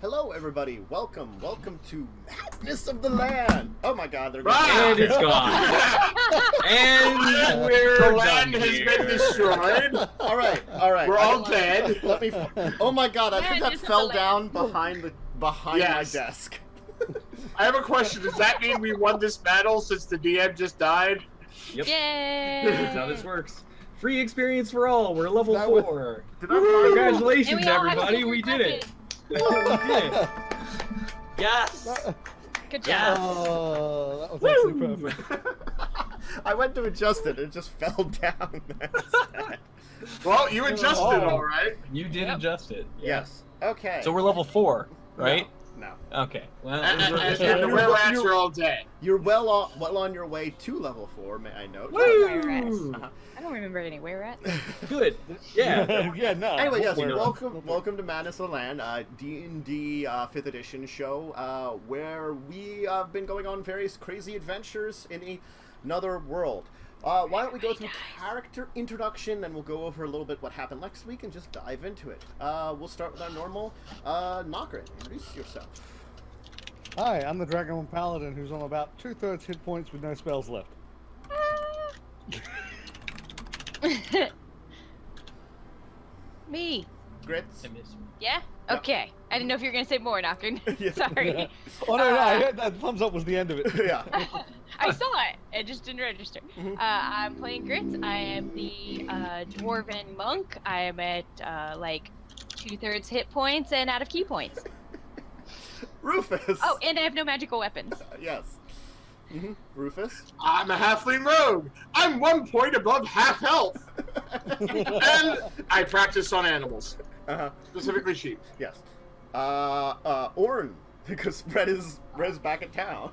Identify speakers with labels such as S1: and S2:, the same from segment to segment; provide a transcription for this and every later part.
S1: Hello, everybody. Welcome to Madness of the Land. Oh my God, they're gone.
S2: And it's gone. And
S3: The land has been destroyed.
S1: All right.
S3: We're all dead.
S1: Let me. Oh my God, I think that fell down behind my
S3: Yes.
S1: desk.
S3: I have a question. Does that mean we won this battle since the DM just died?
S2: Yep.
S4: Yay!
S2: That's how this works. Free experience for all. We're level
S1: That
S2: 4.
S1: Did I find
S2: Congratulations,
S4: And we all have
S2: everybody. We did it. We did it. Yes.
S4: Good
S2: Yeah.
S4: job.
S5: Oh, that was actually perfect.
S1: I went to adjust it. It just fell down.
S3: Well, you adjusted all right.
S2: You did adjust it. Yeah.
S1: Yes. Okay.
S2: So we're level 4, right?
S1: No.
S2: Okay. Well,
S3: And the were-rats are all dead.
S1: You're well on your way to level 4, may I note.
S2: Woo!
S4: I don't remember anywhere at.
S2: Good. Yeah.
S5: Yeah, no.
S1: Anyway, yes,
S5: Where-
S1: welcome to Madness of the Land, D&D 5th edition show, where we have been going on various crazy adventures in another world. Why don't we go through character introduction, and we'll go over a little bit what happened next week, and just dive into it. We'll start with our normal Knocker. Introduce yourself.
S5: Hi, I'm the Dracovin Paladin who's on about 2/3 hit points with no spells left.
S4: Me.
S1: Grits.
S4: Yeah?
S1: Yep.
S4: Okay. I didn't know if you were going to say more, Knocker.
S1: Yeah.
S4: Sorry.
S5: Oh no, I heard that thumbs up was the end of it.
S1: Yeah.
S4: I saw it. It just didn't register. I'm playing Grits. I am the Dwarven Monk. I am at like 2/3 hit points and out of key points.
S1: Rufus.
S4: Oh, and I have no magical weapons.
S1: Yes. Rufus.
S3: I'm a halfling rogue. I'm 1 point above half health. And I practice on animals, specifically sheep.
S1: Yes. Orn, because Red is back in town.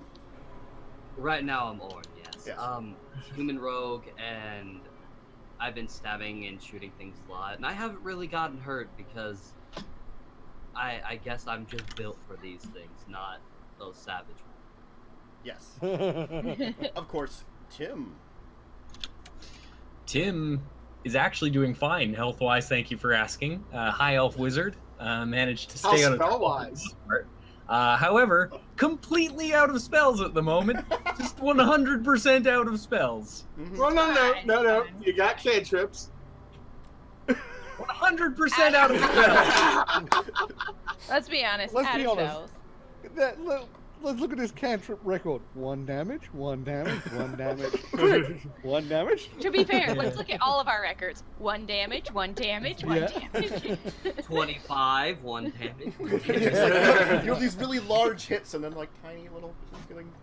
S6: Right now I'm Orn, yes.
S1: Yes.
S6: Human rogue, and I've been stabbing and shooting things a lot, and I haven't really gotten hurt because I guess I'm just built for these things, not those savage ones.
S1: Yes. Of course, Tim.
S2: Tim is actually doing fine health-wise. Thank you for asking. High elf wizard. Managed to
S3: How
S2: stay out of
S3: spell-wise?
S2: however, completely out of spells at the moment. Just 100% out of spells.
S3: Well, no. You got cantrips.
S2: 100% out of spells.
S4: Let's be honest.
S5: Let's
S4: out
S5: be
S4: of
S5: honest.
S4: spells.
S5: Let's look at his cantrip record. 1 damage, 1 damage, 1 damage, 1 damage.
S4: To be fair, let's look at all of our records. 1 damage, 1 damage, 1
S5: Yeah.
S4: damage.
S6: 25, 1 damage.
S1: It's like, you have these really large hits and then like tiny little things.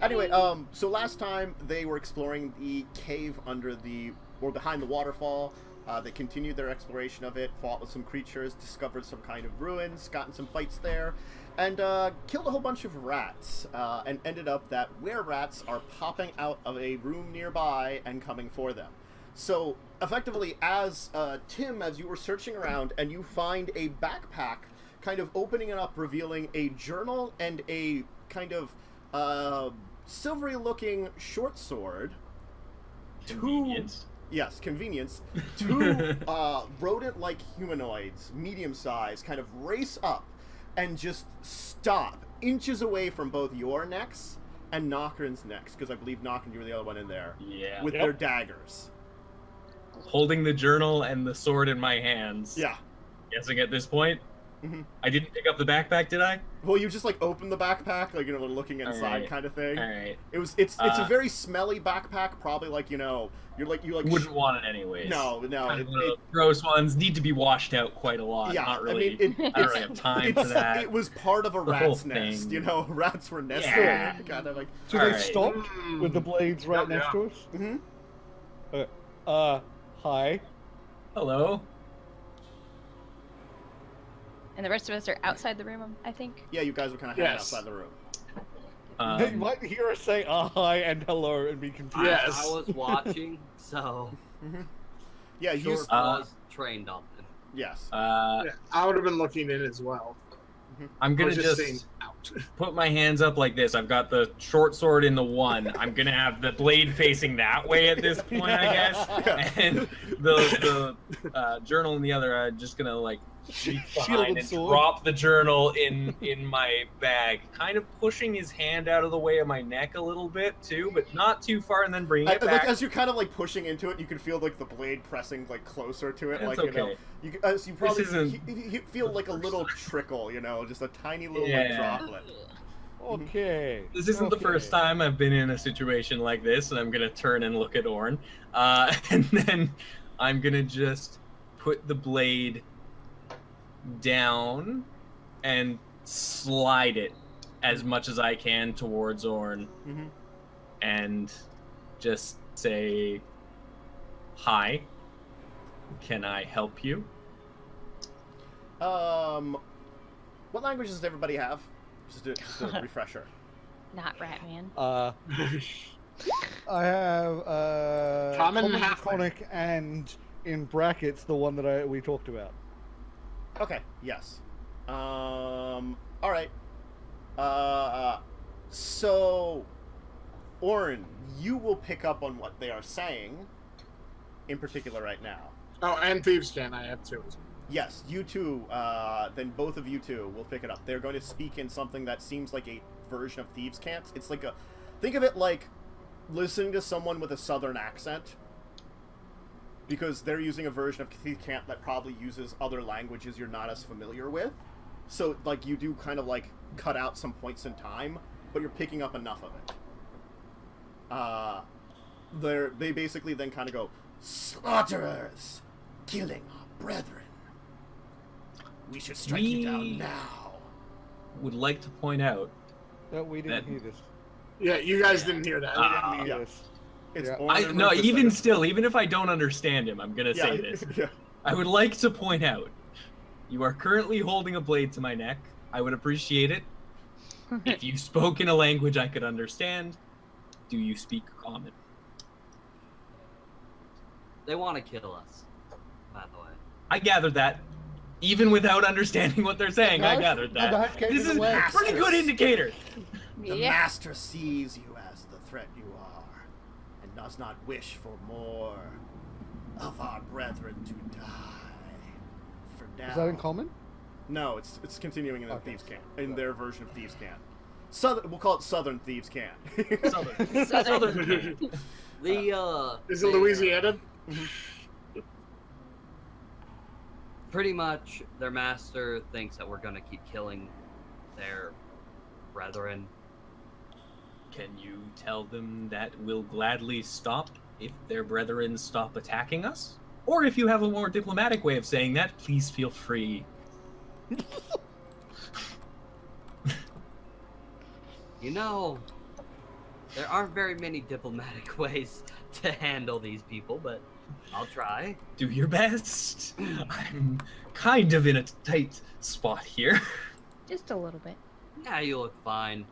S1: Anyway, so last time they were exploring the cave behind the waterfall. They continued their exploration of it, fought with some creatures, discovered some kind of ruins, got in some fights there, and killed a whole bunch of rats, and ended up that were-rats are popping out of a room nearby and coming for them. So, effectively, as Tim, as you were searching around, and you find a backpack kind of opening it up, revealing a journal and a kind of silvery-looking short sword.
S2: Convenience.
S1: Yes, convenience. 2 rodent-like humanoids, medium-sized, kind of race up and just stop inches away from both your necks and Knockern's necks, because I believe Knockern, you were the other one in there,
S2: Yeah.
S1: with their daggers.
S2: Holding the journal and the sword in my hands.
S1: Yeah.
S2: Guessing at this point, I didn't pick up the backpack, did I?
S1: Well, you just like opened the backpack, like looking inside,
S2: Alright.
S1: kind of thing.
S2: All right.
S1: It's a very smelly backpack, probably like you
S2: Wouldn't want it anyways.
S1: No.
S2: Kind of one of those gross ones need to be washed out quite a lot.
S1: Yeah,
S2: Not really.
S1: I mean,
S2: I don't really have time for that.
S1: It was part of a
S2: The whole
S1: rat's nest,
S2: thing.
S1: Rats were nesting.
S2: Yeah.
S1: Kind of like.
S5: So
S2: All
S5: they
S2: right.
S5: stopped with the blades right next to us. Hi.
S2: Hello.
S4: And the rest of us are outside the room, I think.
S1: Yeah, you guys were kind of hanging
S3: Yes.
S1: outside the room.
S5: They might hear us say hi and hello and be confused.
S3: Yes.
S6: I was watching, so
S1: Yeah, you.
S6: Short was trained on them.
S1: Yes.
S3: Yeah, I would have been looking in as well.
S2: I'm
S3: I
S2: gonna
S3: was just
S2: just
S3: saying, ow.
S2: put my hands up like this. I've got the short sword in the one. I'm gonna have the blade facing that way at this point, I guess. And the journal in the other. I'm just gonna like reach behind and drop the journal in my bag, kind of pushing his hand out of the way of my neck a little bit too, but not too far, and then bringing it back.
S1: Like as you're kind of like pushing into it, you can feel like the blade pressing like closer to it.
S2: It's
S1: like
S2: okay.
S1: you probably you feel like a little trickle, just a tiny little like, droplet.
S5: Okay.
S2: This isn't the first time I've been in a situation like this, and I'm gonna turn and look at Orn, and then I'm gonna just put the blade down and slide it as much as I can towards Orn, and just say, "Hi, can I help you?"
S1: What languages does everybody have? Just a refresher.
S4: Not Ratman.
S5: I have
S3: Common and
S5: Draconic, and in brackets the one that we talked about.
S1: Okay. Yes. All right. So, Orin, you will pick up on what they are saying, in particular, right now.
S3: Oh, and Thieves Can I have too.
S1: Yes, you two. Then both of you two will pick it up. They're going to speak in something that seems like a version of Thieves' Cant. It's like think of it like listening to someone with a southern accent, because they're using a version of Thieves' Cant that probably uses other languages you're not as familiar with. So, like, you do kind of like cut out some points in time, but you're picking up enough of it. They basically then kind of go, "Slaughterers, killing our brethren. We should strike you down now."
S2: Would like to point out
S5: No, we didn't hear this.
S3: Yeah, you guys didn't hear that.
S5: We didn't hear this.
S1: It's
S5: Yeah.
S1: Orin
S2: no,
S1: versus
S2: even
S1: Cedric.
S2: still, even if I don't understand him, I'm gonna say this.
S1: Yeah.
S2: I would like to point out, you are currently holding a blade to my neck. I would appreciate it if you spoke in a language I could understand. Do you speak Common?
S6: They want to kill us, by the way.
S2: I gathered that. Even without understanding what they're saying, I gathered that. This is a pretty good indicator.
S1: The master sees you as the threat you are, and does not wish for more of our brethren to die. For now.
S5: Is that in common?
S1: No, it's continuing in the Thieves' Cant, in
S5: Okay.
S1: their version of Thieves' Cant. We'll call it Southern Thieves' Cant.
S2: Southern.
S3: Is it Louisiana?
S6: Pretty much, their master thinks that we're gonna keep killing their brethren.
S2: Can you tell them that we'll gladly stop if their brethren stop attacking us? Or if you have a more diplomatic way of saying that, please feel free.
S6: You know, there aren't very many diplomatic ways to handle these people, but I'll try.
S2: Do your best. I'm kind of in a tight spot here.
S4: Just a little bit.
S6: Yeah, you look fine.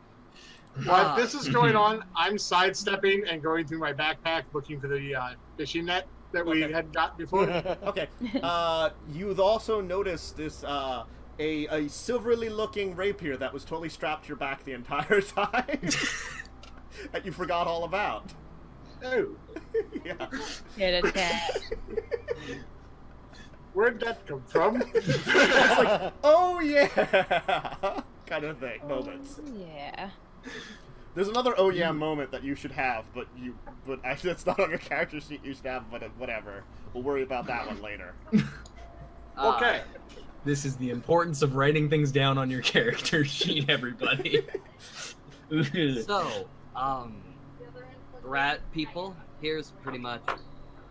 S3: While this is going on, I'm sidestepping and going through my backpack looking for the fishing net that we had got before.
S1: Okay. You've also noticed this a silvery looking rapier that was totally strapped to your back the entire time. That you forgot all about.
S3: Oh,
S1: Yeah.
S4: Get a cat.
S3: where'd that come from?
S1: It's like, oh yeah, kind of thing. Moments.
S4: Yeah.
S1: There's another oh yeah moment that you should have, but actually that's not on your character sheet. You should have, but whatever. We'll worry about that one later.
S3: Okay.
S2: This is the importance of writing things down on your character sheet, everybody.
S6: So, rat people, here's pretty much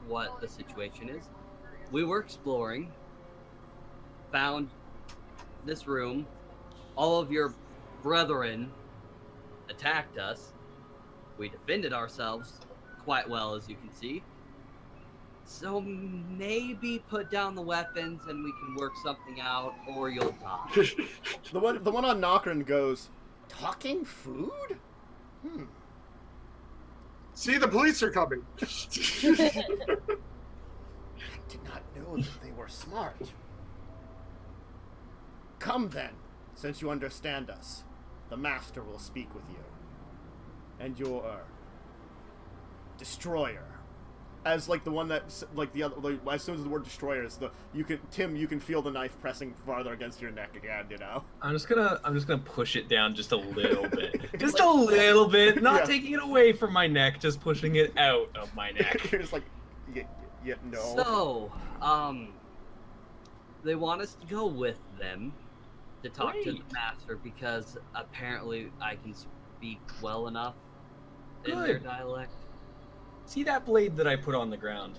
S6: what the situation is. We were exploring, found this room, all of your brethren attacked us. We defended ourselves quite well, as you can see. So maybe put down the weapons and we can work something out, or you'll die.
S1: The one on Knockern goes, "Talking food?
S3: See, the police are coming.
S1: I did not know that they were smart. Come then, since you understand us. the master will speak with you. And your destroyer. As like the one that like the other like, as soon as the word destroyer is you can feel the knife pressing farther against your neck again, you know.
S2: I'm just gonna push it down just a little bit. Just a little bit, not taking it away from my neck, just pushing it out of my neck.
S1: You're just like yeah, no.
S6: So, they want us to go with them to talk to the master because apparently I can speak well enough in their dialect.
S2: See that blade that I put on the ground?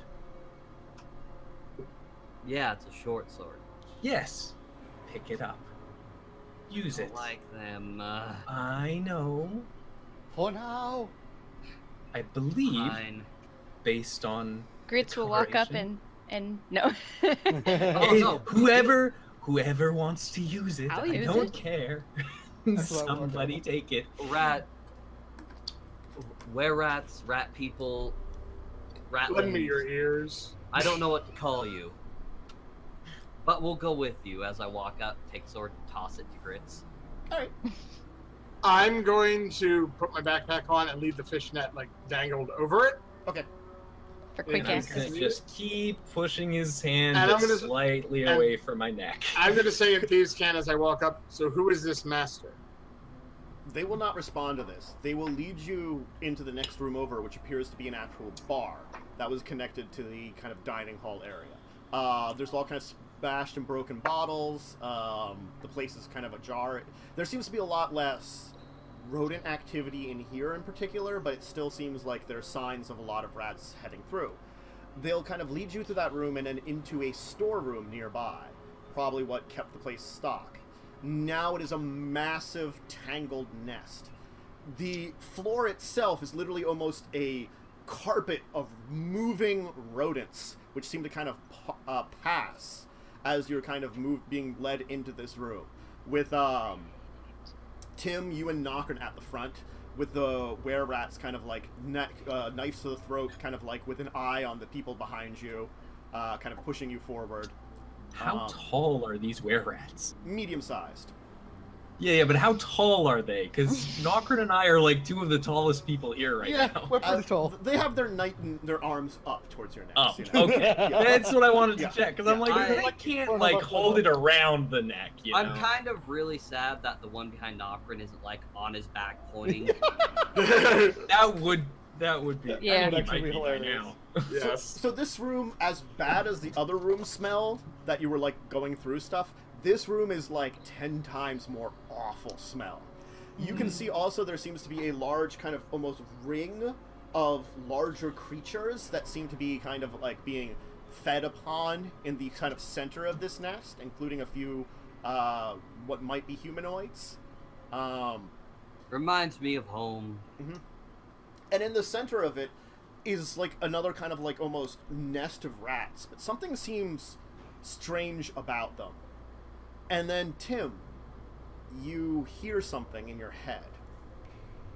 S6: Yeah, it's a short sword.
S2: Yes. Pick it up. Use it.
S6: Like them.
S2: I know.
S5: For now.
S2: I believe,
S6: Fine.
S2: based on
S4: Grits will walk up and no.
S6: Oh, no.
S2: Whoever wants to use it,
S4: I'll
S2: I
S4: use
S2: don't
S4: it.
S2: care.
S5: That's what I
S2: Somebody
S5: wanted.
S2: take it.
S6: Were-rats, rat people,
S3: Lend me
S6: ratlings.
S3: your ears.
S6: I don't know what to call you. But we'll go with you as I walk up, take sword, toss it to Grits.
S1: Alright.
S3: I'm going to put my backpack on and leave the fishnet like dangled over it.
S1: Okay.
S4: For quick
S2: And he's
S4: access.
S2: gonna just keep pushing his hand
S3: And I'm
S2: just
S3: gonna-
S2: slightly
S3: and-
S2: away from my neck.
S3: I'm going to say in Thieves' Can as I walk up, so who is this master?
S1: They will not respond to this. They will lead you into the next room over, which appears to be an actual bar that was connected to the kind of dining hall area. There's all kinds of smashed and broken bottles. The place is kind of ajar. There seems to be a lot less rodent activity in here in particular, but it still seems like there's signs of a lot of rats heading through. They'll kind of lead you to that room and then into a storeroom nearby, probably what kept the place stock. Now it is a massive tangled nest. The floor itself is literally almost a carpet of moving rodents, which seem to kind of pass as you're kind of being led into this room. With Tim, you and Knockern at the front, with the were-rats kind of like knives to the throat, kind of like with an eye on the people behind you, kind of pushing you forward.
S2: How tall are these were-rats?
S1: Medium-sized.
S2: Yeah, but how tall are they? Because Knockern and I are like two of the tallest people here right
S5: Yeah,
S2: now.
S5: we're pretty tall.
S1: They have their arms up towards your necks.
S2: Oh,
S1: you know?
S2: okay.
S1: Yeah.
S2: That's what I wanted to
S1: Yeah.
S2: check, because I'm like,
S6: I-
S2: I can't
S5: One of
S2: like
S5: us
S2: hold it around the neck, you know?
S6: I'm kind of really sad that the one behind Knockrin isn't like on his back pointing.
S2: That would be.
S4: Yeah.
S2: That
S5: That'd
S2: might
S5: be
S2: be by
S5: hilarious.
S2: now.
S3: Yes.
S1: So this room, as bad as the other room smelled, that you were like going through stuff, this room is like 10 times more awful smell. You can see also there seems to be a large kind of almost ring of larger creatures that seem to be kind of like being fed upon in the kind of center of this nest, including a few what might be humanoids.
S6: Reminds me of home.
S1: And in the center of it is like another kind of like almost nest of rats, but something seems strange about them. And then Tim, you hear something in your head.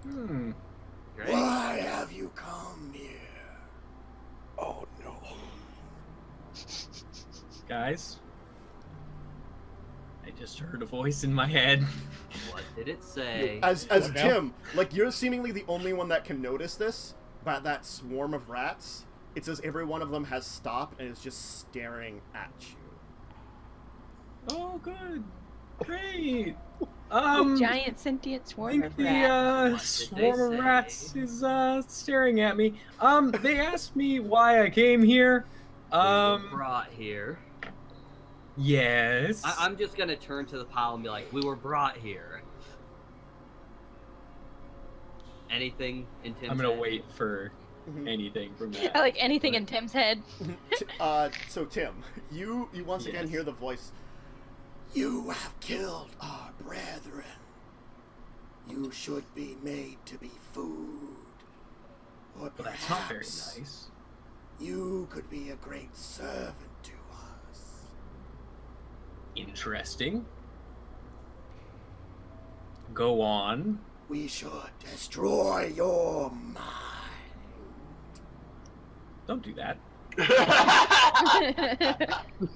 S6: Great.
S1: Why have you come here? Oh no.
S2: Guys, I just heard a voice in my head.
S6: What did it say?
S1: As
S5: What now?
S1: Tim, like you're seemingly the only one that can notice this, but that swarm of rats, it says every one of them has stopped and is just staring at you.
S2: Oh, good. Great.
S4: Giant sentient
S2: I
S4: swarm
S2: think
S4: of
S2: the
S4: rats.
S6: What did they
S2: swarm of
S6: say?
S2: rats is staring at me. They asked me why I came here.
S6: We were brought here.
S2: Yes.
S6: I'm just gonna turn to the pile and be like, we were brought here. Anything in Tim's
S2: I'm gonna
S6: head?
S2: wait for
S1: Mhm.
S2: anything from
S4: I
S2: that.
S4: like anything in Tim's head.
S1: So Tim, you once again
S2: Yes.
S1: hear the voice. You have killed our brethren. You should be made to be food. Or
S2: Well, that's not very
S1: perhaps
S2: nice.
S1: you could be a great servant to us.
S2: Interesting. Go on.
S1: We should destroy your mind.
S2: Don't do that.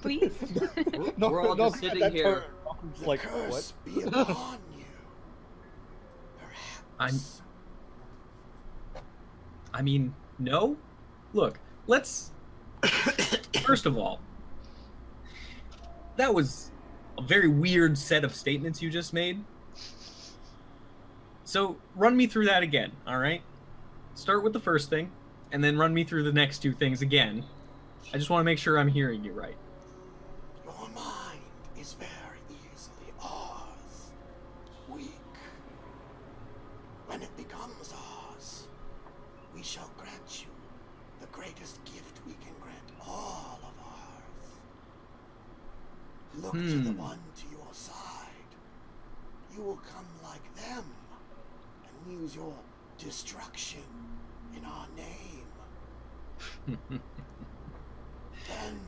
S4: Please.
S6: We're all just
S5: at
S6: sitting
S5: that
S6: here.
S5: turn, Malcolm's like, what?
S1: Curse be upon you.
S2: I mean, no? Look, let's... First of all, that was a very weird set of statements you just made. So, run me through that again, alright? Start with the first thing, and then run me through the next two things again. I just want to make sure I'm hearing you right.
S1: Your mind is very easily ours. Weak. When it becomes ours, we shall grant you the greatest gift we can grant all of ours. Look to the one to your side. You will come like them and use your destruction in our name. Then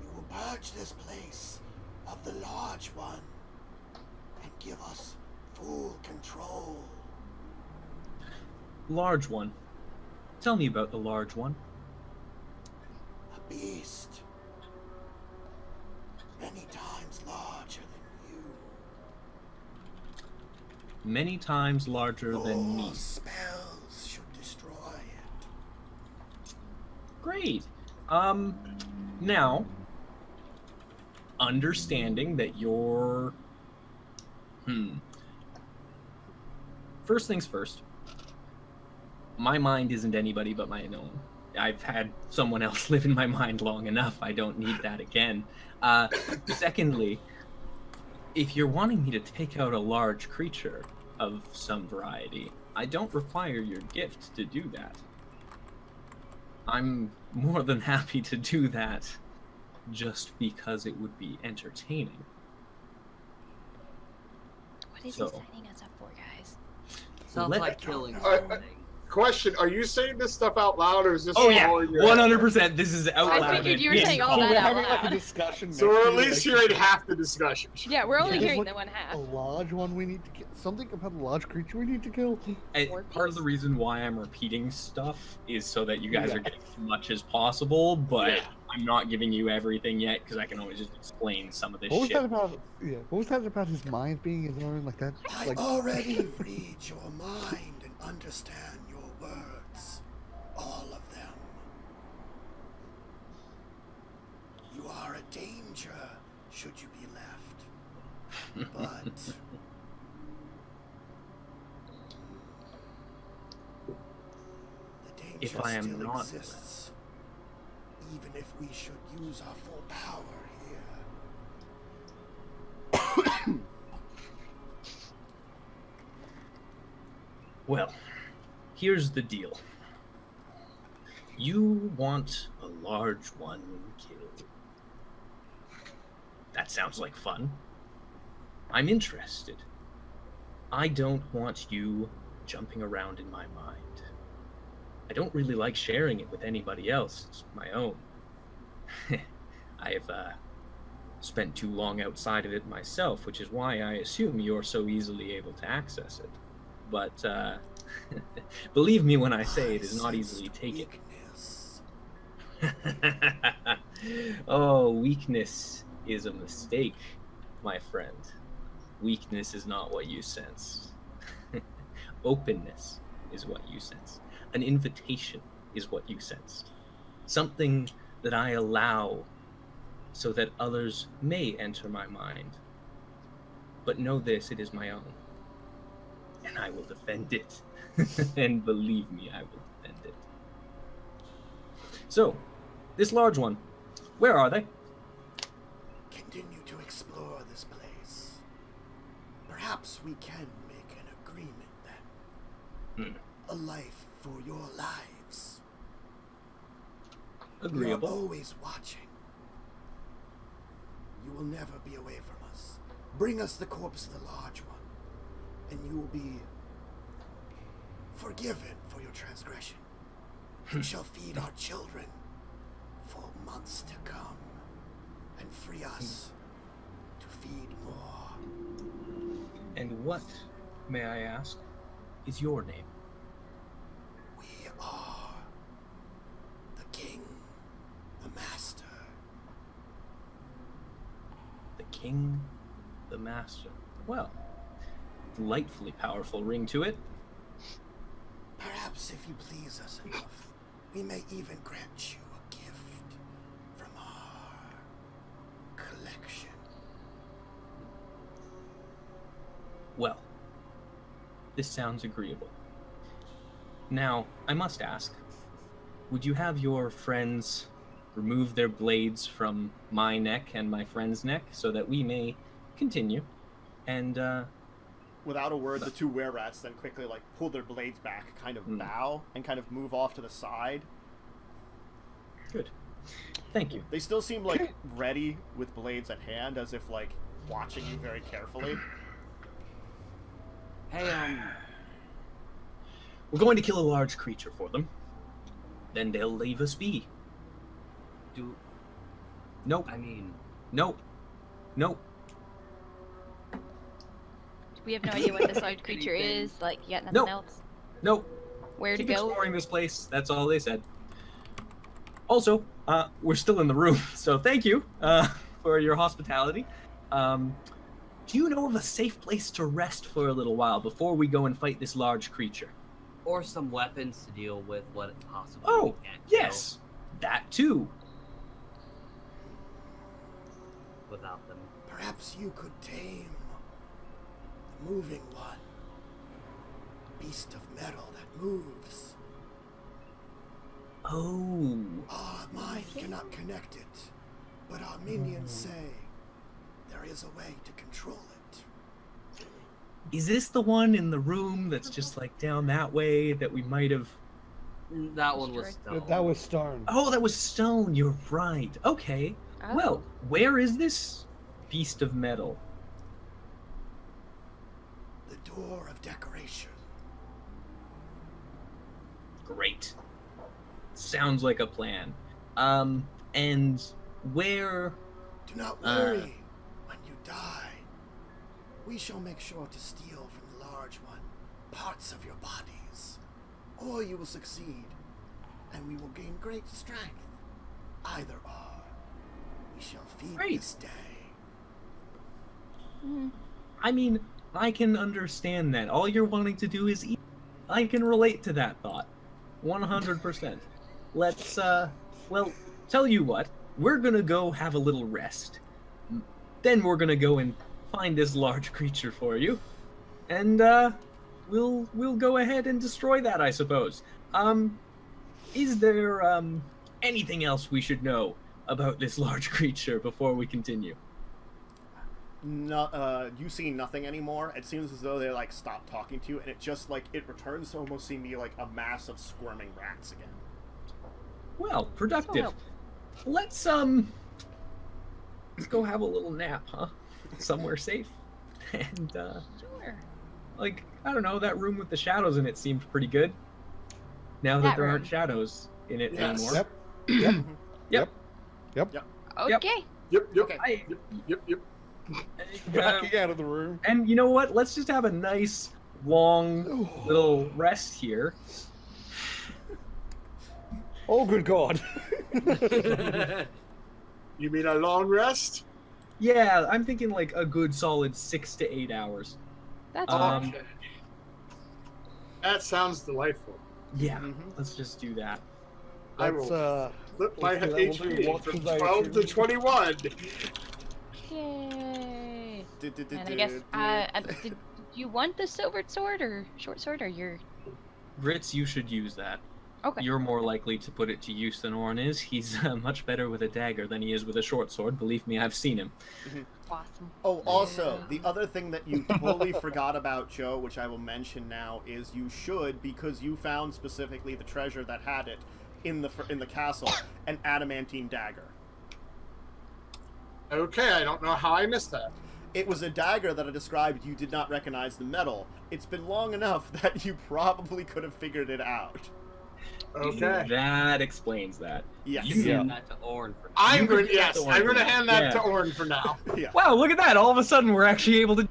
S1: you will purge this place of the large one and give us full control.
S2: Large one. Tell me about the large one.
S1: A beast. Many times larger than you.
S2: Many times larger than me.
S1: Your spells should destroy it.
S2: Great. Now, understanding that you're... First things first. My mind isn't anybody but my own. I've had someone else live in my mind long enough. I don't need that again. Secondly, if you're wanting me to take out a large creature of some variety, I don't require your gift to do that. I'm more than happy to do that just because it would be entertaining.
S4: What is
S2: So-
S4: he signing us up for, guys?
S6: Sounds
S2: Let-
S6: like killing
S3: Alright,
S6: something.
S3: Question: are you saying this stuff out loud, or is this?
S2: Oh yeah,
S3: all in your
S2: 100%. This is out
S4: I
S2: loud.
S4: figured you were
S2: Yes.
S4: saying all
S5: So
S4: that
S5: we're
S4: out
S5: having like a
S4: loud.
S5: discussion.
S3: So
S5: next
S3: we're
S5: to
S3: at
S5: you,
S3: least
S5: like,
S3: hearing half the discussion.
S4: Yeah, we're only
S5: there's
S4: hearing
S5: like
S4: the one half.
S5: A large one we need to kill. Something about a large creature we need to kill.
S2: And
S4: Or
S2: part of the
S4: beast.
S2: reason why I'm repeating stuff is so that you guys
S5: Yeah.
S2: are getting as much as possible, but
S3: Yeah.
S2: I'm not giving you everything yet because I can always just explain some of this
S5: What was
S2: shit.
S5: that about? Yeah. What was that about his mind being his own like that?
S1: I
S5: Like
S1: already read your mind and understand your words. All of them. You are a danger should you be left. But the danger
S2: If I am
S1: still
S2: not
S1: exists. Even if we should use our full power here.
S2: Well, here's the deal. You want a large one killed. That sounds like fun. I'm interested. I don't want you jumping around in my mind. I don't really like sharing it with anybody else. It's my own. I've spent too long outside of it myself, which is why I assume you're so easily able to access it. But believe me when I say it is not easily taken.
S1: Weakness.
S2: Oh, weakness is a mistake, my friend. Weakness is not what you sense. Openness is what you sense. An invitation is what you sense. Something that I allow so that others may enter my mind. But know this, it is my own. And I will defend it. And believe me, I will defend it. So, this large one, where are they?
S1: Continue to explore this place. Perhaps we can make an agreement then. A life for your lives. We are
S2: Agreeable.
S1: always watching. You will never be away from us. Bring us the corpse of the large one, and you will be forgiven for your transgression. You shall feed our children for months to come, and free us to feed more.
S2: And what, may I ask, is your name?
S1: We are the king, the master.
S2: The King, the Master. Well, delightfully powerful ring to it.
S1: Perhaps if you please us enough, we may even grant you a gift from our collection.
S2: Well, this sounds agreeable. Now, I must ask, would you have your friends remove their blades from my neck and my friend's neck so that we may continue? And,
S1: Without a word, the two were-rats then quickly, like, pull their blades back, kind of bow, and kind of move off to the side.
S2: Good. Thank you.
S1: They still seem, like, ready with blades at hand, as if, like, watching you very carefully.
S6: Hey,
S2: We're going to kill a large creature for them. Then they'll leave us be. Nope.
S6: I mean,
S2: Nope. Nope.
S4: We have no idea what this large creature is. Like, you got nothing
S2: Nope.
S4: else?
S2: Nope.
S4: Where to
S2: Keep
S4: go?
S2: exploring this place. That's all they said. Also, we're still in the room, so thank you for your hospitality. Do you know of a safe place to rest for a little while before we go and fight this large creature?
S6: or some weapons to deal with what it possibly
S2: Oh,
S6: can't kill
S2: yes. That too.
S6: without them.
S1: Perhaps you could tame the moving one. Beast of metal that moves.
S2: Oh.
S1: Our mind cannot connect it, but our minions say there is a way to control it.
S2: Is this the one in the room that's just like down that way that we might have...
S6: That one was stone.
S5: That was stone.
S2: Oh, that was stone. You're right. Okay.
S4: Oh.
S2: Well, where is this beast of metal?
S1: The door of decoration.
S2: Great. Sounds like a plan. And where...
S1: Do not worry. When you die, we shall make sure to steal from the large one parts of your bodies, or you will succeed, and we will gain great strength. Either or, we shall feed
S2: Great.
S1: this day.
S2: I mean, I can understand that. All you're wanting to do is eat. I can relate to that thought. 100%. Let's, well, tell you what. We're gonna go have a little rest. Then we're gonna go and find this large creature for you. And, we'll go ahead and destroy that, I suppose. Is there, anything else we should know about this large creature before we continue?
S1: No, you see nothing anymore. It seems as though they like stopped talking to you, and it just like it returns to almost seem to be like a mass of squirming rats again.
S2: Well, productive.
S4: So-
S2: Let's go have a little nap, huh? Somewhere safe. And
S4: Sure.
S2: like, I don't know, that room with the shadows in it seemed pretty good. Now that
S4: That
S2: there
S4: room.
S2: aren't shadows in it
S3: Yes.
S2: anymore.
S5: Yep. Yep.
S2: Yep.
S5: Yep.
S4: Okay.
S3: Yep, yep,
S1: Okay.
S2: I,
S3: yep.
S5: Backing out of the room.
S2: and you know what? Let's just have a nice long little rest here.
S5: Oh, good God.
S3: You mean a long rest?
S2: Yeah, I'm thinking like a good solid 6 to 8 hours.
S4: That's
S2: Um,
S4: fine.
S3: Okay. That sounds delightful.
S2: Yeah,
S1: Mhm.
S2: let's just do that.
S3: I
S5: Let's,
S3: will flip my
S5: let's do that. We'll do
S3: HP
S5: what
S3: from
S5: was I
S3: 12 to
S5: achieving?
S3: 21.
S4: Yay. And I guess, did you want the silver sword or short sword, or your...
S2: Grits, you should use that.
S4: Okay.
S2: You're more likely to put it to use than Orn is. He's much better with a dagger than he is with a short sword. Believe me, I've seen him.
S4: Awesome.
S1: Oh, also, the other thing that you totally forgot about, Joe, which I will mention now, is you should, because you found specifically the treasure that had it in the castle, an adamantine dagger.
S3: Okay, I don't know how I missed that.
S1: It was a dagger that I described. You did not recognize the metal. It's been long enough that you probably could have figured it out.
S3: Okay.
S2: That explains that.
S1: Yes.
S2: You-
S5: Yeah.
S6: Hand that to Orin for
S3: I'm
S2: You
S3: going
S2: could
S3: to,
S2: do that
S3: yes,
S2: to Orin
S3: I'm going to
S2: for now.
S3: hand that
S2: Yeah.
S3: to Orin for now.
S1: Yeah.
S2: Wow, look at that! All of a sudden, we're actually able to.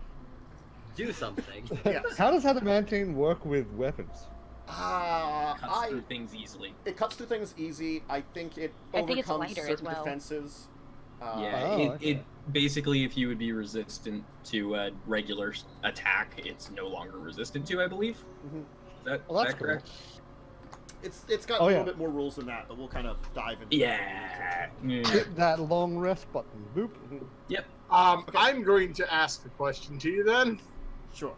S6: do something.
S1: Yes.
S5: How does adamantine work with weapons?
S2: Cuts through things easily.
S1: It cuts through things easy. I think it
S4: I think it's
S1: overcomes
S4: lighter as
S1: certain
S4: well.
S1: defenses.
S2: Yeah,
S5: Oh,
S2: it basically, if you would be resistant to a regular attack, it's no longer resistant to, I believe.
S1: Mhm.
S2: Is that,
S5: Well,
S2: is
S5: that's
S2: that correct?
S1: It's got a little bit more rules than that, but we'll kind of dive into.
S5: Hit that long rest button. Boop.
S2: Yep.
S1: Okay.
S3: I'm going to ask a question to you then.
S1: Sure.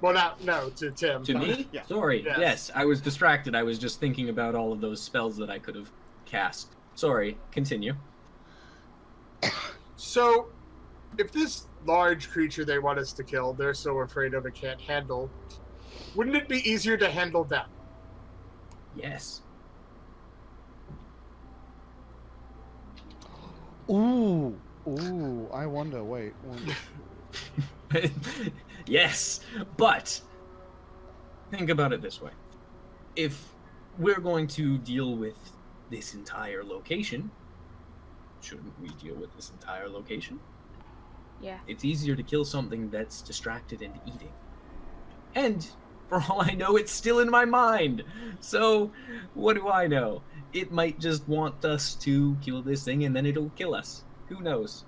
S3: Well, no, to Tim.
S2: To me?
S1: Yeah.
S2: Sorry.
S3: Yes.
S2: Yes, I was distracted. I was just thinking about all of those spells that I could have cast. Sorry. Continue.
S3: So, if this large creature they want us to kill, they're so afraid of it can't handle, wouldn't it be easier to handle them?
S2: Yes.
S5: Ooh. I wonder. Wait.
S2: Yes, but think about it this way. If we're going to deal with this entire location, shouldn't we deal with this entire location?
S4: Yeah.
S2: It's easier to kill something that's distracted and eating. And for all I know, it's still in my mind. So, what do I know? It might just want us to kill this thing and then it'll kill us. Who knows?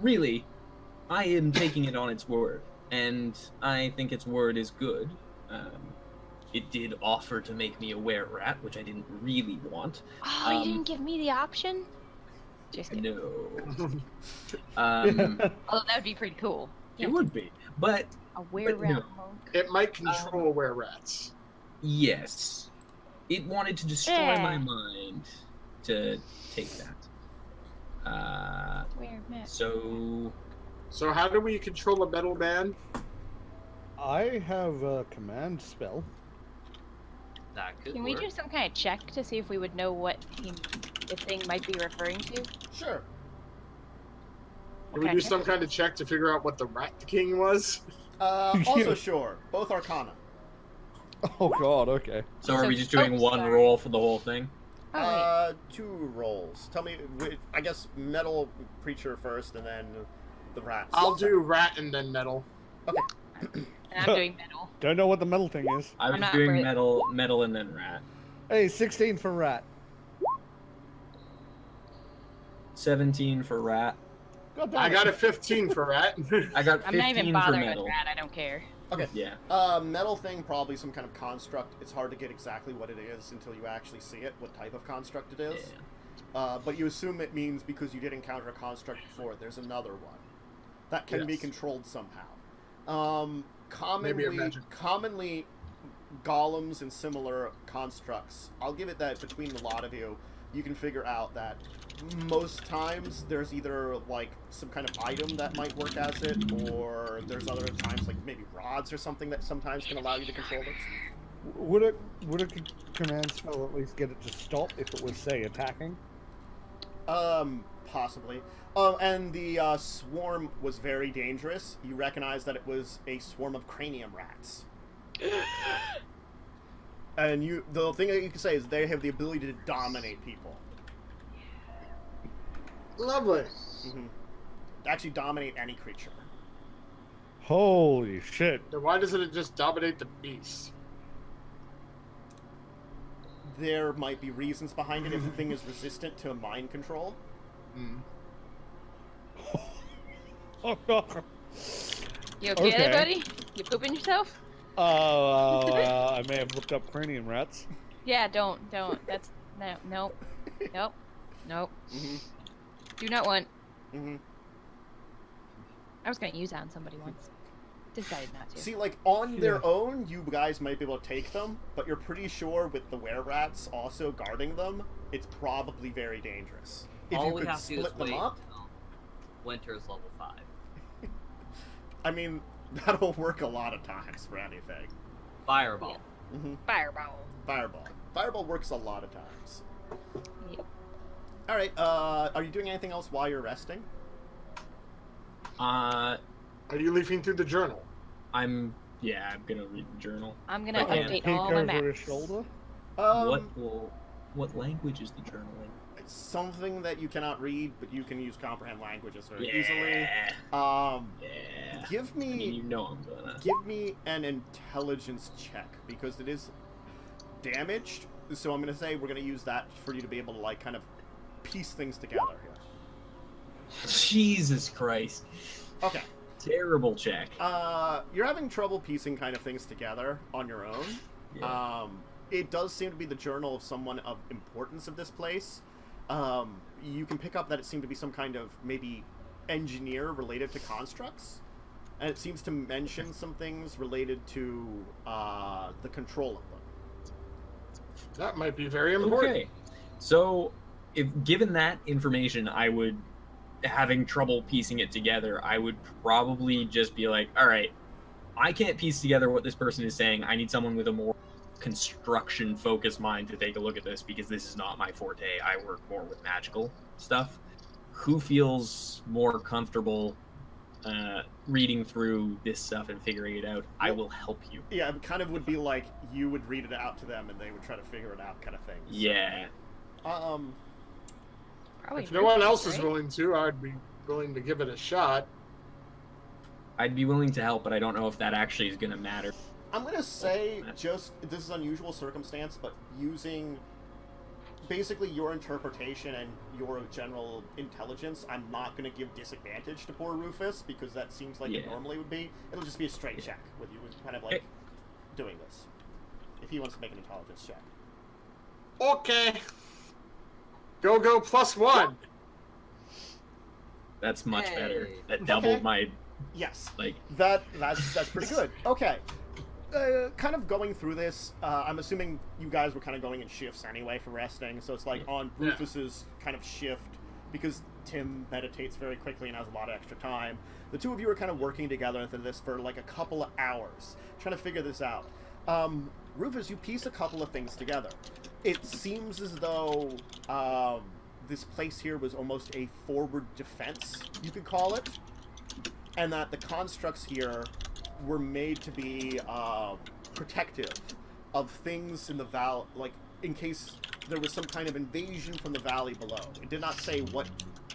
S2: Really, I am taking it on its word, and I think its word is good. It did offer to make me a were-rat, which I didn't really want.
S4: Oh, you didn't give me the option? Just kidding.
S2: No.
S4: Although that would be pretty cool.
S2: It would be, but
S4: A were-rat
S2: no.
S4: monk.
S3: It might control were-rats.
S2: yes, it wanted to destroy my mind to take that.
S4: Were-rat.
S2: So
S3: So how do we control a metal man?
S5: I have a command spell.
S6: That could
S4: Can
S6: work.
S4: we do some kind of check to see if we would know what the thing might be referring to?
S1: Sure.
S3: Can we do some kind of check to figure out what the Rat King was?
S1: Also, sure. Both Arcana.
S5: Oh God. Okay.
S2: are
S4: So-
S2: we just doing one
S4: sorry.
S2: roll for the whole thing?
S4: Oh, wait.
S1: 2 rolls. Tell me, I guess metal creature first, and then the rats.
S3: I'll do rat and then metal.
S4: And I'm doing metal.
S5: Don't know what the metal thing is.
S2: I was
S4: not
S2: doing
S4: very-
S2: metal, and then rat.
S5: Hey, 16 for rat.
S2: 17 for rat.
S5: God damn
S3: I
S5: it.
S3: got a 15 for rat.
S2: I got 15
S4: I'm not even
S2: for
S4: bothering with
S2: metal.
S4: that. I don't care.
S1: Okay.
S2: Yeah.
S1: Metal thing, probably some kind of construct. It's hard to get exactly what it is until you actually see it, what type of construct it is. But you assume it means because you did encounter a construct before, there's another one that can be
S3: Yes.
S1: controlled somehow.
S3: Maybe a magic.
S1: Commonly, golems and similar constructs, I'll give it that between the lot of you, you can figure out that most times there's either like some kind of item that might work as it, or there's other times like maybe rods or something that sometimes can allow you to control it.
S5: Would a command spell at least get it to stop if it was, say, attacking?
S1: Possibly. And the swarm was very dangerous. You recognize that it was a swarm of cranium rats. And the thing that you can say is they have the ability to dominate people.
S3: Lovely.
S1: Mm-hmm. Actually dominate any creature.
S5: Holy shit.
S3: Then why doesn't it just dominate the beast?
S1: There might be reasons behind it if the thing is resistant to mind control.
S3: Hmm.
S5: Oh God.
S4: You okay, there,
S5: Okay.
S4: buddy? You pooping yourself?
S5: I may have looked up cranium rats.
S4: Yeah, don't. That's nope.
S1: Mm-hmm.
S4: Do not want.
S1: Mm-hmm.
S4: I was gonna use that on somebody once. Decided not to.
S1: See, like, on their own, you guys might be able to take them, but you're pretty sure with the were-rats also guarding them, it's probably very dangerous. If
S6: All
S1: you
S6: we
S1: could
S6: have to do is
S1: split them
S6: wait
S1: up,
S6: until Winter's level 5.
S1: I mean, that'll work a lot of times for anything.
S6: Fireball.
S1: Mm-hmm.
S4: Fireball.
S1: Fireball. Fireball works a lot of times.
S4: Yep.
S1: Alright, are you doing anything else while you're resting?
S3: Are you leafing through the journal?
S2: I'm gonna read the journal.
S4: I'm gonna
S2: Okay.
S4: update
S5: Peek
S4: all my
S5: over
S4: maps.
S5: his shoulder.
S2: What language is the journal in?
S1: It's something that you cannot read, but you can use comprehend languages very
S2: Yeah.
S1: easily.
S2: Yeah.
S1: Give
S2: I mean,
S1: me
S2: you know I'm gonna.
S1: give me an intelligence check, because it is damaged, so I'm gonna say we're gonna use that for you to be able to, like, kind of piece things together here.
S2: Jesus Christ.
S1: Okay.
S2: Terrible check.
S1: You're having trouble piecing kind of things together on your own.
S2: Yeah.
S1: it does seem to be the journal of someone of importance of this place. You can pick up that it seemed to be some kind of maybe engineer related to constructs, and it seems to mention some things related to the control of them.
S3: That might be very important.
S2: Okay, so if given that information, I would, having trouble piecing it together, I would probably just be like, all right, I can't piece together what this person is saying. I need someone with a more construction focused mind to take a look at this, because this is not my forte. I work more with magical stuff. Who feels more comfortable reading through this stuff and figuring it out? I will help you.
S1: Yeah, it kind of would be like you would read it out to them and they would try to figure it out, kind of thing.
S2: Yeah.
S4: Probably
S3: If no one else
S4: right?
S3: is willing to, I'd be willing to give it a shot.
S2: I'd be willing to help, but I don't know if that actually is going to matter.
S1: I'm going to say, just, this is unusual circumstance, but using basically your interpretation and your general intelligence, I'm not going to give disadvantage to poor Rufus, because that seems like it normally would be. It'll just be a straight check with you, kind of like doing this. If he wants to make an intelligence check.
S3: Okay. Go +1.
S2: That's much
S6: Hey.
S2: better. That doubled my,
S1: Yes.
S2: like...
S1: That's pretty good. Okay. Kind of going through this, I'm assuming you guys were kind of going in shifts anyway for resting, so it's like on Rufus's kind of shift, because Tim meditates very quickly and has a lot of extra time. The two of you are kind of working together through this for like a couple of hours, trying to figure this out. Rufus, you piece a couple of things together. It seems as though this place here was almost a forward defense, you could call it, and that the constructs here were made to be protective of things in the valley, like in case there was some kind of invasion from the valley below. It did not say what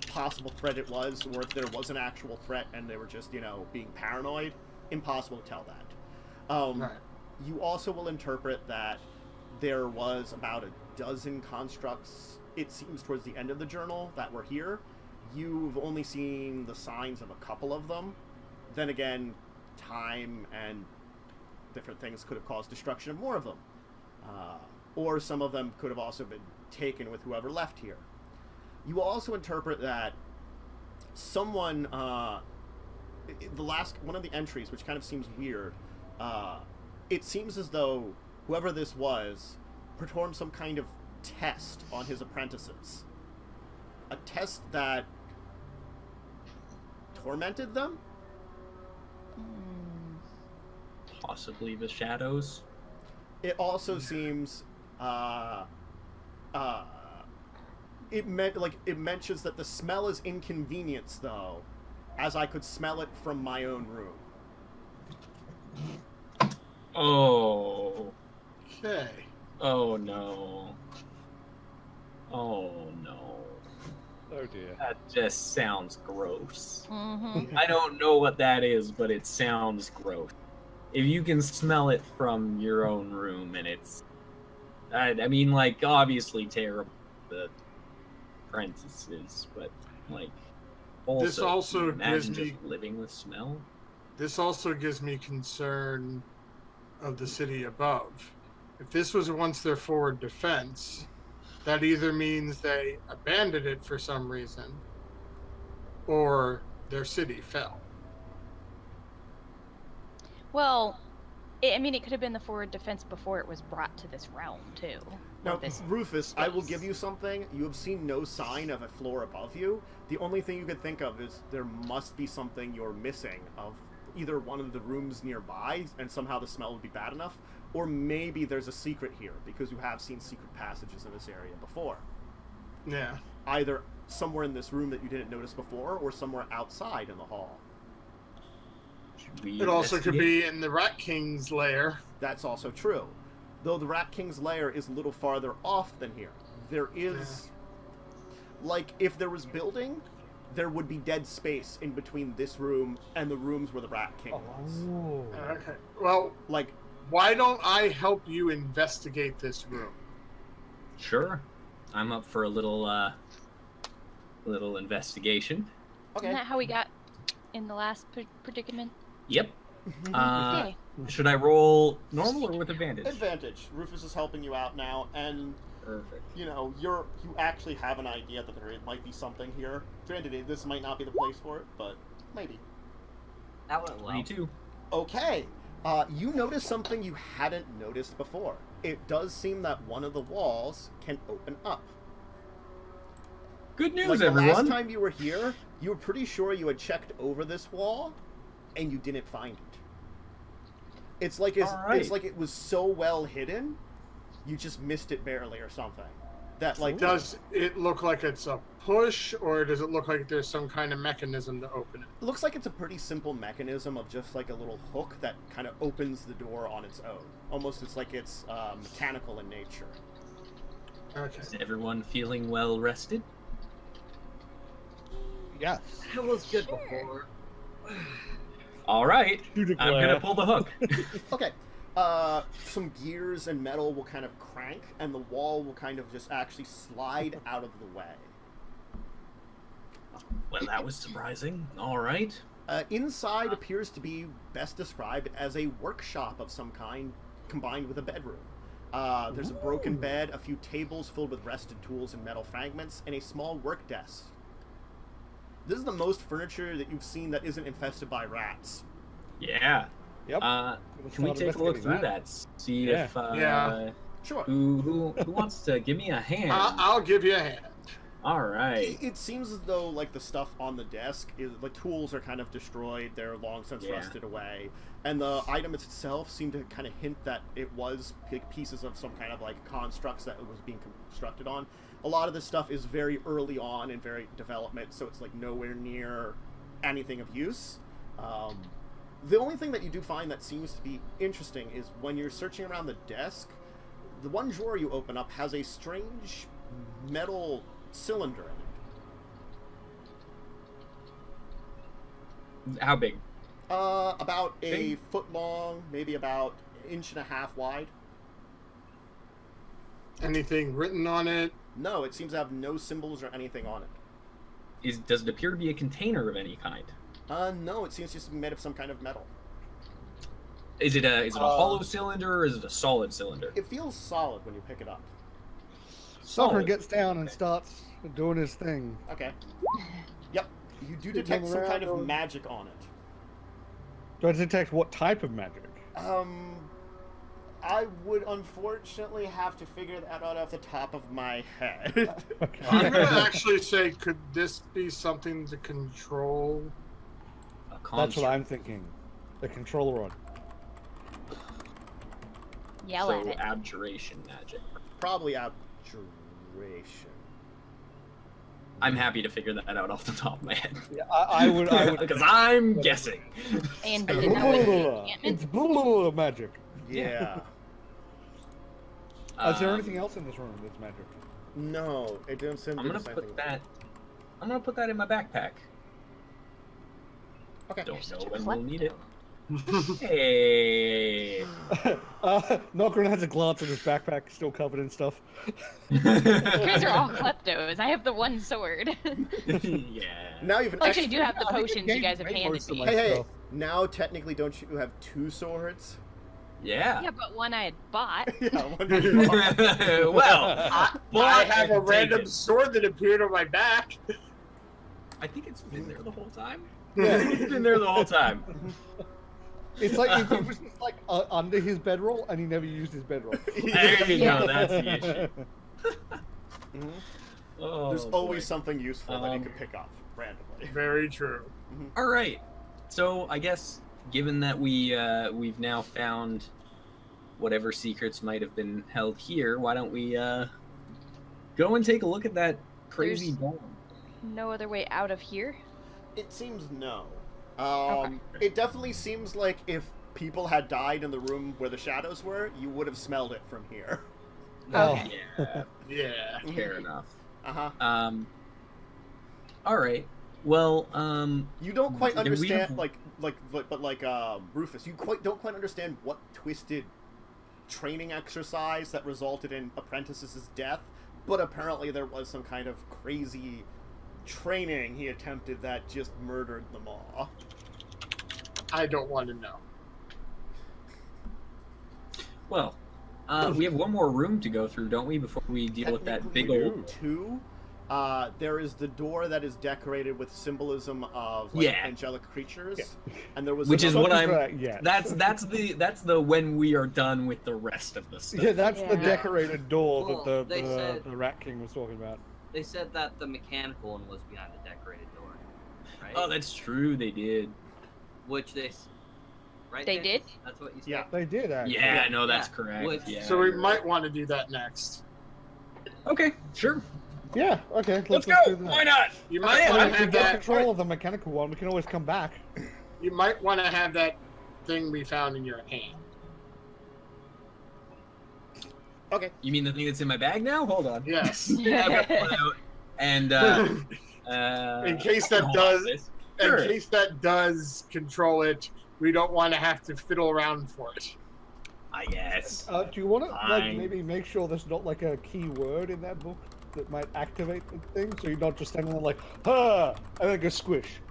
S1: possible threat it was, or if there was an actual threat and they were just, you know, being paranoid. Impossible to tell that.
S3: Right.
S1: You also will interpret that there was about a dozen constructs, it seems, towards the end of the journal that were here. You've only seen the signs of a couple of them. Then again, time and different things could have caused destruction of more of them. Or some of them could have also been taken with whoever left here. You also interpret that someone, the last, one of the entries, which kind of seems weird, it seems as though whoever this was performed some kind of test on his apprentices. A test that tormented them?
S2: Possibly the shadows.
S1: It also seems, it mentions that the smell is inconvenience, though, as I could smell it from my own room.
S2: Oh.
S3: Okay.
S2: Oh no. Oh no.
S5: Oh dear.
S2: That just sounds gross.
S4: Mm-hmm.
S2: I don't know what that is, but it sounds gross. If you can smell it from your own room, and it's... I mean, like, obviously terrible, the apprentices, but, like, also,
S3: This also
S2: can you imagine
S3: gives me-
S2: just living with smell?
S3: This also gives me concern of the city above. If this was once their forward defense, that either means they abandoned it for some reason, or their city fell.
S4: Well, I mean, it could have been the forward defense before it was brought to this realm, too.
S1: Now,
S4: This
S1: Rufus, I will
S4: space.
S1: give you something. You have seen no sign of a floor above you. The only thing you could think of is there must be something you're missing of either one of the rooms nearby, and somehow the smell would be bad enough, or maybe there's a secret here, because you have seen secret passages in this area before.
S3: Yeah.
S1: Either somewhere in this room that you didn't notice before, or somewhere outside in the hall.
S2: Should we
S3: It also could
S2: investigate?
S3: be in the Rat King's lair.
S1: That's also true. Though the Rat King's lair is a little farther off than here. There is... Like, if there was building, there would be dead space in between this room and the rooms where the Rat King was.
S5: Oh.
S3: Okay. Well,
S1: Like,
S3: why don't I help you investigate this room?
S2: Sure. I'm up for a little investigation.
S4: Isn't that how we got in the last predicament?
S2: Yep.
S4: Okay.
S2: Should I roll normal or with advantage?
S1: Advantage. Rufus is helping you out now, and
S2: Perfect.
S1: you actually have an idea that there might be something here. Granted, this might not be the place for it, but maybe.
S6: That went well.
S2: 22.
S1: Okay. You notice something you hadn't noticed before. It does seem that one of the walls can open up.
S2: Good news,
S1: Like the
S2: everyone.
S1: last time you were here, you were pretty sure you had checked over this wall, and you didn't find it. It's like it's like it was so well hidden, you just missed it barely or something. That like
S3: Does it look like it's a push, or does it look like there's some kind of mechanism to open it?
S1: looks like it's a pretty simple mechanism of just like a little hook that kind of opens the door on its own. Almost it's like it's mechanical in nature.
S3: Okay.
S2: Is everyone feeling well rested?
S5: Yes.
S6: That was good before.
S2: All right.
S5: You
S2: I'm
S5: declare.
S2: gonna pull the hook.
S1: Okay. Some gears and metal will kind of crank, and the wall will kind of just actually slide out of the way.
S2: Well, that was surprising. All right.
S1: Inside appears to be best described as a workshop of some kind, combined with a bedroom. There's a broken bed, a few tables filled with rusted tools and metal fragments, and a small work desk. This is the most furniture that you've seen that isn't infested by rats.
S2: Yeah.
S5: Yep.
S2: Can we take a look through that? See
S5: Yeah.
S2: if
S3: Yeah.
S1: Sure.
S2: who wants to give me a hand?
S3: I'll give you a hand.
S2: All right.
S1: It seems as though like the stuff on the desk is the tools are kind of destroyed. They're long since
S2: Yeah.
S1: rusted away, and the item itself seemed to kind of hint that it was pieces of some kind of like constructs that it was being constructed on. A lot of this stuff is very early on in very development, so it's like nowhere near anything of use. The only thing that you do find that seems to be interesting is when you're searching around the desk, the one drawer you open up has a strange metal cylinder in it.
S2: How big?
S1: About a
S2: Big?
S1: foot long, maybe about an inch and a half wide.
S3: Anything written on it?
S1: No, it seems to have no symbols or anything on it.
S2: Does it appear to be a container of any kind?
S1: No, it seems just to be made of some kind of metal.
S2: Is it a hollow cylinder or is it a solid cylinder?
S1: It feels solid when you pick it up.
S5: Sucker
S2: Solid.
S5: gets down and starts doing his thing.
S1: Okay. Yep. You do
S5: Sitting
S1: detect some kind
S5: around
S1: of magic on it.
S5: Do I detect what type of magic?
S1: I would unfortunately have to figure that out off the top of my head.
S3: I'm gonna actually say, could this be something to control?
S2: A
S5: That's
S2: construct.
S5: what I'm thinking. The controller on.
S4: Yell
S2: So
S4: at it.
S2: abjuration magic.
S1: Probably abjuration.
S2: I'm happy to figure that out off the top of my head.
S5: Yeah, I would.
S2: Because I'm guessing.
S4: And
S1: Blah,
S4: did
S1: blah,
S4: that with
S1: blah,
S4: enchantment.
S5: It's blah, blah, blah, magic.
S1: Yeah.
S5: Is there
S2: Um,
S5: anything else in this room that's magic?
S1: No, it didn't seem to
S2: I'm
S1: be
S2: gonna
S1: the same
S2: put
S1: thing.
S2: that. I'm gonna put that in my backpack.
S1: Okay.
S2: Don't
S4: You're
S2: know
S4: such a
S2: when we'll need it.
S4: klepto.
S2: Hey.
S5: Nocturne has a glance at his backpack, still covered in stuff.
S4: You guys are all kleptos. I have the one sword.
S2: Yeah.
S1: Now you've an
S4: Well, actually, I
S1: extra...
S4: do have the
S5: I think
S4: potions
S5: the
S4: you guys have
S5: game
S4: handed
S5: most of
S4: me.
S5: my-
S1: Hey,
S5: stuff.
S1: now technically don't you have two swords?
S2: Yeah.
S4: Yeah, but one I had bought.
S1: Yeah, one you bought.
S2: Well,
S3: I
S2: but
S3: have a
S2: can take
S3: random
S2: it.
S3: sword that appeared on my back.
S2: I think it's been there the whole time.
S5: Yeah.
S2: It's been there the whole time.
S5: It's like if it was just like under his bedroll and he never used his bedroll.
S2: There you go. That's the issue.
S1: Mhm.
S2: Oh,
S1: There's
S2: boy.
S1: always something useful that you
S2: Um,
S1: can pick up randomly.
S3: Very true.
S2: All right. So I guess given that we've now found whatever secrets might have been held here, why don't we go and take a look at that crazy
S4: There's-
S2: dome?
S4: No other way out of here.
S1: It seems no.
S4: Okay.
S1: It definitely seems like if people had died in the room where the shadows were, you would have smelled it from here.
S5: Well,
S4: Okay.
S2: Yeah,
S3: Yeah.
S2: fair enough.
S1: Uh-huh.
S2: All right. Well,
S1: You don't quite
S2: Do we
S1: understand,
S2: have-
S1: Rufus, you don't quite understand what twisted training exercise that resulted in Apprentice's death, but apparently there was some kind of crazy training he attempted that just murdered them all.
S3: I don't want to know.
S2: Well, we have one more room to go through, don't we, before we deal with that big
S1: Technically,
S2: old...
S1: two. There is the door that is decorated with symbolism of like,
S2: Yeah.
S1: angelic creatures, and there was
S2: Which is
S1: another-
S2: what I'm...
S5: Yeah.
S2: That's the when we are done with the rest of the stuff.
S5: Yeah, that's the
S4: Yeah.
S5: decorated door
S6: Well,
S5: that
S6: they said-
S5: the Rat King was talking about.
S6: They said that the mechanical one was behind the decorated door, right?
S2: Oh, that's true, they did.
S6: Which they... Right,
S4: They
S6: James?
S4: did?
S6: That's what you said?
S1: Yeah.
S5: They did actually.
S2: Yeah, no, that's
S6: Yeah.
S2: correct.
S6: Which-
S2: Yeah,
S3: So we
S2: you're
S3: might
S2: right.
S3: want to do that next.
S2: Okay, sure.
S5: Yeah. Okay.
S2: Let's
S5: do
S2: go!
S5: that.
S2: Why not?
S3: You
S2: I
S3: might
S2: am.
S3: want
S5: If
S3: to
S5: we
S3: have
S5: get
S3: that.
S5: control of the mechanical one, we can always come back.
S3: You might want to have that thing we found in your hand.
S1: Okay.
S2: You mean the thing that's in my bag now? Hold on.
S3: Yes.
S2: Yeah, I've got to pull it out. And,
S3: In case that
S2: hold on,
S3: does-
S2: this.
S3: In
S2: Sure.
S3: case that does control it, we don't want to have to fiddle around for it.
S2: Ah, yes.
S5: Do you want to like
S2: Fine.
S5: maybe make sure there's not like a key word in that book that might activate the thing, so you're not just standing there like, ah, and then go squish.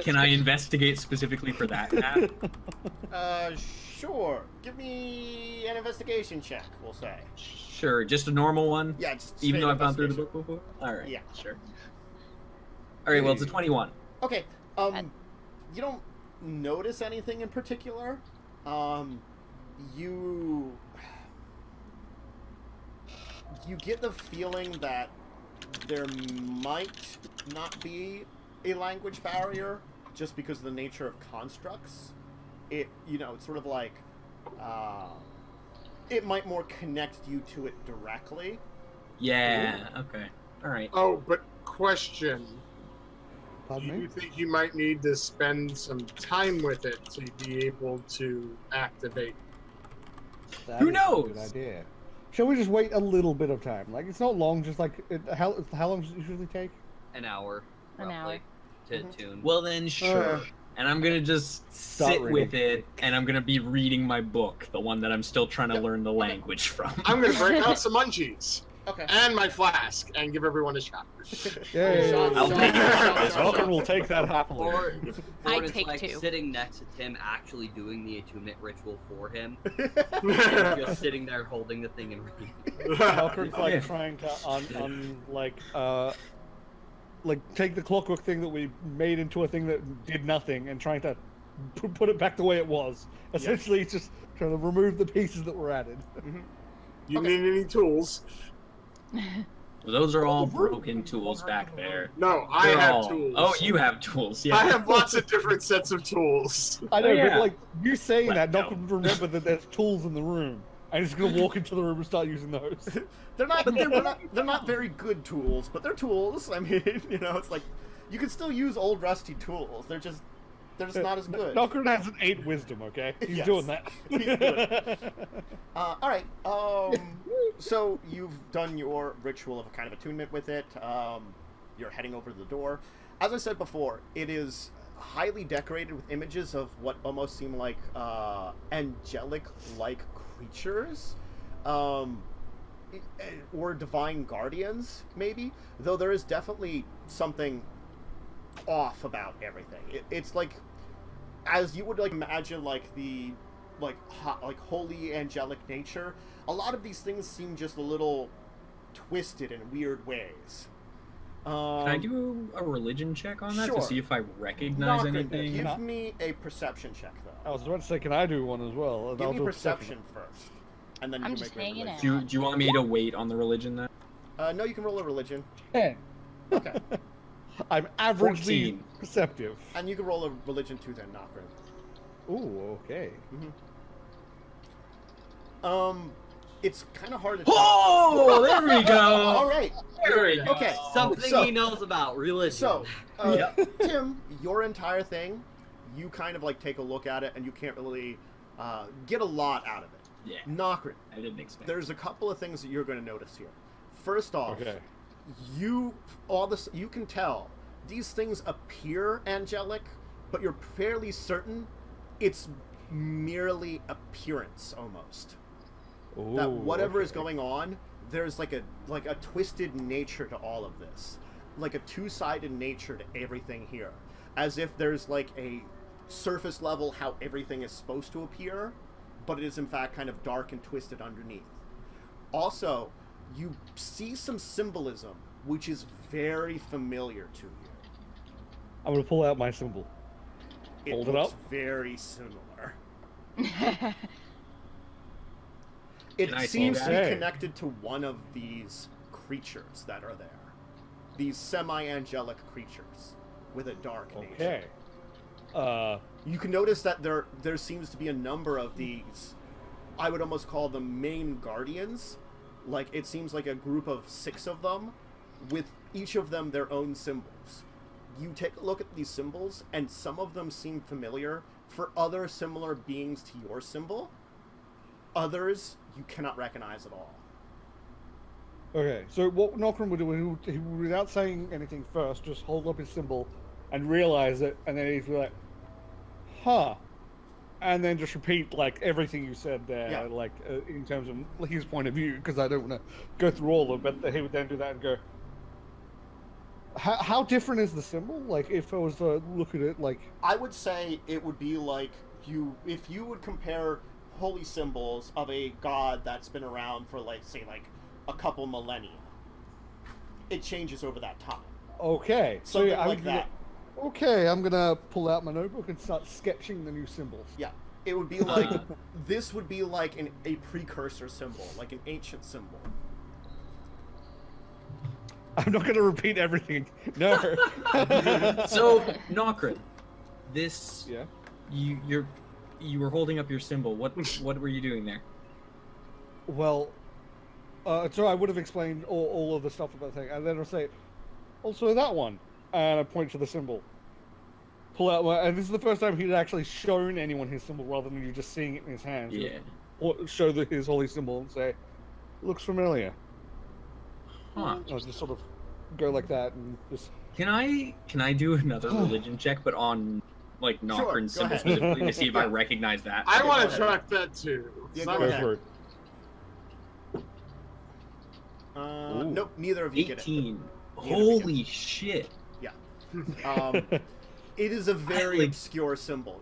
S2: Can I investigate specifically for that map?
S1: Sure. Give me an investigation check. We'll say.
S2: Sure, just a normal one?
S1: Yeah, just
S2: Even
S1: straight
S2: though I've gone through the
S1: investigation.
S2: book before? Alright,
S1: Yeah.
S2: sure. Alright, well, it's a 21.
S1: Okay. You don't notice anything in particular. You get the feeling that there might not be a language barrier just because of the nature of constructs. It's sort of like it might more connect you to it directly.
S2: Yeah, okay. Alright.
S3: Oh, but question. Do
S5: Pardon
S3: you
S5: me?
S3: think you might need to spend some time with it to be able to activate?
S5: That
S2: Who
S5: is a
S2: knows?
S5: Good idea. Shall we just wait a little bit of time? Like it's not long. Just like how long does it usually take?
S6: An hour,
S4: An
S6: roughly, to
S1: Mhm.
S6: tune.
S2: Well, then, sure. And I'm gonna just sit
S5: reading.
S2: with it, and I'm gonna be reading my book, the one that I'm still trying to
S1: Yeah.
S2: learn the language from.
S3: I'm going to break out some munchies
S1: Okay.
S3: and my flask and give everyone a shot.
S5: Yay!
S1: I'll
S2: take it.
S5: Falcon will take that happily.
S6: Or
S4: I'd
S6: it's
S4: take
S6: like
S4: two.
S6: sitting next to Tim actually doing the attunement ritual for him. And just sitting there holding the thing and reading.
S5: Falcon's like
S2: Yeah.
S5: trying to like take the clockwork thing that we made into a thing that did nothing and trying to put it back the way it was. Essentially, it's just trying to remove the pieces that were added.
S3: You
S1: Okay.
S3: need any tools?
S2: Those are all broken tools back there.
S3: No, I
S2: They're
S3: have
S2: all-
S3: tools.
S2: Oh, you have tools, yeah.
S3: I have lots of different sets of tools.
S5: I know,
S2: yeah.
S5: but like you saying that,
S2: Well,
S5: not going to remember that there's tools in the room. I'm just gonna walk into the room and start using those.
S1: They're not very good tools, but they're tools. I mean, it's like you can still use old rusty tools. They're just not as good.
S5: Nocturne has an 8 wisdom, okay? He's
S1: Yes.
S5: doing that.
S1: He's doing it. All right. So you've done your ritual of a kind of attunement with it. You're heading over to the door. As I said before, it is highly decorated with images of what almost seem like angelic-like creatures, or divine guardians, maybe. Though there is definitely something off about everything. It's like, as you would like imagine, like the like holy angelic nature. A lot of these things seem just a little twisted in weird ways.
S2: Can I do a religion check on that
S1: Sure.
S2: to see if I recognize
S1: Not good.
S2: anything?
S1: Give me a perception check,
S5: I
S1: though.
S5: was about to say, can I do one as well? And
S1: Give
S5: I'll
S1: me
S5: do a
S1: perception first, and then you
S4: I'm
S1: can
S4: just
S1: make a
S4: hanging
S1: religion.
S2: Do you want me to wait on the religion then?
S1: No, you can roll a religion.
S5: 10.
S1: Okay,
S5: I'm averagely
S2: 14.
S5: perceptive.
S1: and you can roll a religion too, then, Knocker.
S5: Ooh, okay.
S1: It's kind of hard to tell.
S2: Oh, there we go.
S1: All right.
S2: There we go.
S1: Okay.
S6: Something
S1: So-
S6: he knows about religion.
S1: So,
S2: Yeah.
S1: Tim, your entire thing, you kind of like take a look at it, and you can't really get a lot out of it.
S2: Yeah,
S1: Knocker,
S2: I didn't expect.
S1: there's a couple of things that you're going to notice here. First off,
S5: Okay.
S1: you can tell these things appear angelic, but you're fairly certain it's merely appearance almost. That
S5: Ooh,
S1: whatever is
S5: okay.
S1: going on, there's like a twisted nature to all of this, like a two-sided nature to everything here, as if there's like a surface level how everything is supposed to appear, but it is in fact kind of dark and twisted underneath. Also, you see some symbolism which is very familiar to you.
S5: I'm gonna pull out my symbol. Hold it
S1: looks
S5: up.
S1: very similar.
S2: Can
S1: It
S2: I see
S1: seems to be
S5: that?
S1: connected to one of these creatures that are there. These semi-angelic creatures with a dark nature.
S5: Okay.
S1: You can notice that there seems to be a number of these. I would almost call them main guardians. Like, it seems like a group of 6 of them, with each of them their own symbols. You take a look at these symbols, and some of them seem familiar for other similar beings to your symbol. Others you cannot recognize at all.
S5: Okay, so what Nokran would do, he would, without saying anything first, just hold up his symbol and realize it, and then he'd be like, huh. And then just repeat, like, everything you said there,
S1: Yeah.
S5: like, in terms of his point of view, because I don't want to go through all of it, but he would then do that and go, how different is the symbol? Like, if I was to look at it, like...
S1: I would say it would be like if you would compare holy symbols of a god that's been around for, like, say, like, a couple millennia. It changes over that time.
S5: Okay.
S1: Something
S5: yeah,
S1: like that.
S5: Okay, I'm gonna pull out my notebook and start sketching the new symbols.
S1: Yeah. It would be like, this would be like a precursor symbol, like an ancient symbol.
S5: I'm not gonna repeat everything. No.
S2: So, Nokrin, this
S5: Yeah.
S2: you were holding up your symbol. What were you doing there?
S5: Well, so I would have explained all of the stuff about the thing, and then I'll say, also that one, and I point to the symbol. Pull out my, and this is the first time he'd actually shown anyone his symbol rather than you just seeing it in his hands.
S2: Yeah.
S5: Or show his holy symbol and say, looks familiar.
S2: Huh.
S5: I'll just sort of go like that and just.
S2: Can I do another religion check, but on like Nokrin's
S1: go
S2: symbol
S1: ahead.
S2: specifically to see if I
S1: Yeah.
S2: recognize that?
S3: I
S1: Okay,
S3: want
S1: go
S3: to
S1: ahead.
S3: track that too.
S1: Yeah,
S3: So
S1: go
S3: I'm
S5: Go
S1: ahead.
S5: for it. Ooh.
S1: Nope, neither of you get it.
S2: 18.
S1: Neither of you get
S2: Holy shit!
S1: It is a very
S2: like-
S1: obscure symbol.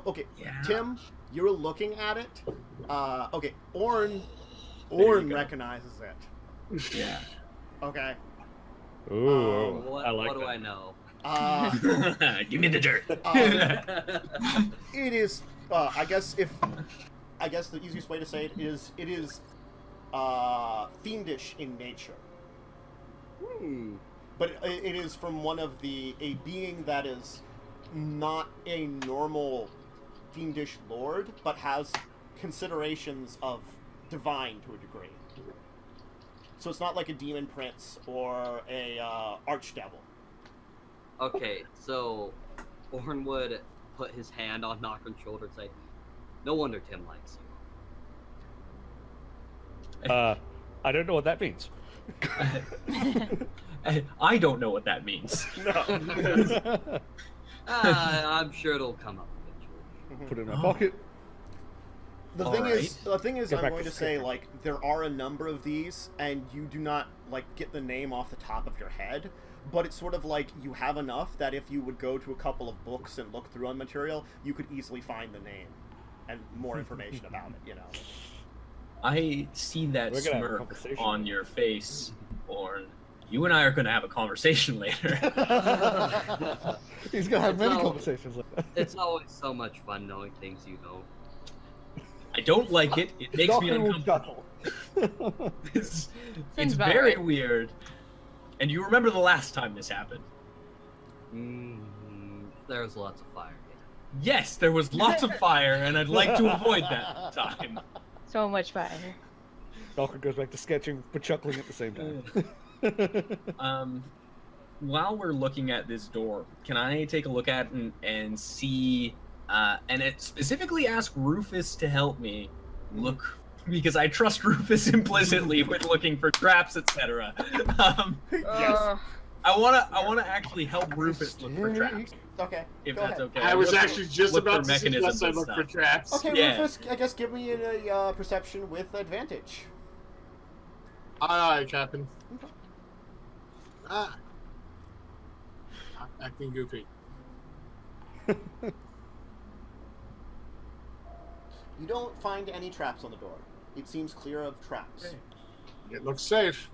S1: Okay,
S2: Yeah.
S1: Tim, you're looking at it. Okay, Orn
S2: There you go.
S1: recognizes it.
S2: Yeah.
S1: Okay.
S5: Ooh,
S6: What,
S5: I like
S6: what
S5: that.
S6: do I know?
S2: Give me the dirt.
S1: It is. I guess the easiest way to say it is fiendish in nature. But it is from one of a being that is not a normal fiendish lord, but has considerations of divine to a degree. So it's not like a demon prince or a archdevil.
S6: Okay, so Orn would put his hand on Nokrin's shoulder and say, "No wonder Tim likes you."
S5: I don't know what that means.
S2: I don't know what that means.
S1: No.
S6: I'm sure it'll come up eventually.
S5: Put it in my pocket.
S1: The
S2: All
S1: thing
S2: right.
S1: is,
S5: Get
S1: I'm
S5: back
S1: going
S5: to
S1: to say,
S5: scripting.
S1: like, there are a number of these, and you do not, like, get the name off the top of your head, but it's sort of like you have enough that if you would go to a couple of books and look through on material, you could easily find the name and more information about it, you know.
S2: I see that
S5: We're gonna have a
S2: smirk
S5: conversation.
S2: on your face, Orn. You and I are going to have a conversation later.
S5: He's gonna have
S6: It's
S5: many
S6: all-
S5: conversations like that.
S6: It's always so much fun knowing things you know.
S2: I don't like it. It makes me
S5: Doctor will
S2: uncomfortable.
S5: chuckle.
S2: It's
S4: Seems about
S2: very
S4: right.
S2: weird. And you remember the last time this happened?
S6: There's lots of fire.
S2: Yes, there was lots of fire, and I'd like to avoid that time.
S4: So much fire.
S5: Doctor goes back to sketching but chuckling at the same time.
S2: While we're looking at this door, can I take a look at it and see, and specifically ask Rufus to help me look, because I trust Rufus implicitly with looking for traps, etc.
S1: Yes.
S2: I wanna actually help Rufus look for traps,
S1: Okay.
S2: if
S1: go
S2: that's
S1: ahead.
S2: okay.
S3: I was
S2: Look-
S3: actually just
S2: look for
S3: about to
S2: mechanisms
S3: suggest I
S2: and
S3: look for
S2: stuff.
S3: traps.
S1: Okay,
S2: Yeah.
S1: Rufus, I guess give me a perception with advantage.
S3: Aye, Captain. Ah. Acting goofy.
S1: You don't find any traps on the door. It seems clear of traps.
S2: Okay.
S3: It looks safe.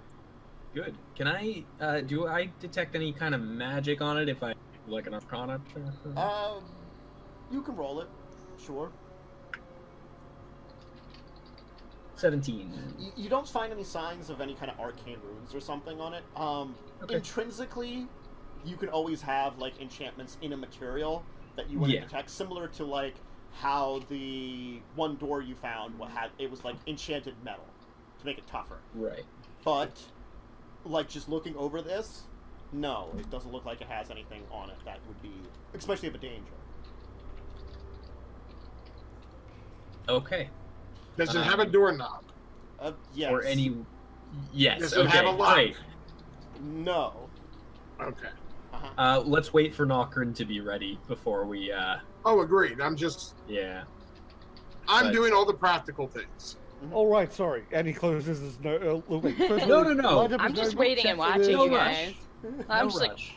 S2: Good. Can I, do I detect any kind of magic on it if I, like an arcana check?
S1: You can roll it. Sure.
S2: 17.
S1: You don't find any signs of any kind of arcane runes or something on it.
S2: Okay.
S1: Intrinsically, you can always have like enchantments in a material that you want to detect, similar to like how the one door you found it was like enchanted metal to make it tougher.
S2: Right.
S1: But like just looking over this, no, it doesn't look like it has anything on it that would be, especially of a danger.
S2: Okay.
S3: Does it have a doorknob?
S1: Yes.
S2: Or any... Yes,
S3: Does it
S2: okay,
S3: have a lock?
S2: great.
S1: No.
S3: Okay.
S2: Let's wait for Nocturne to be ready before we,
S3: Oh, agreed. I'm
S2: But-
S3: doing all the practical things.
S5: All right, sorry. And he closes his no. Wait, first
S2: No,
S5: of all,
S2: no, no.
S5: lined up
S4: I'm
S5: his
S4: just
S5: notebook,
S4: waiting and
S5: checks it
S4: watching
S5: in.
S2: No
S4: you
S2: rush.
S4: guys. I'm
S2: No
S4: just like,
S2: rush.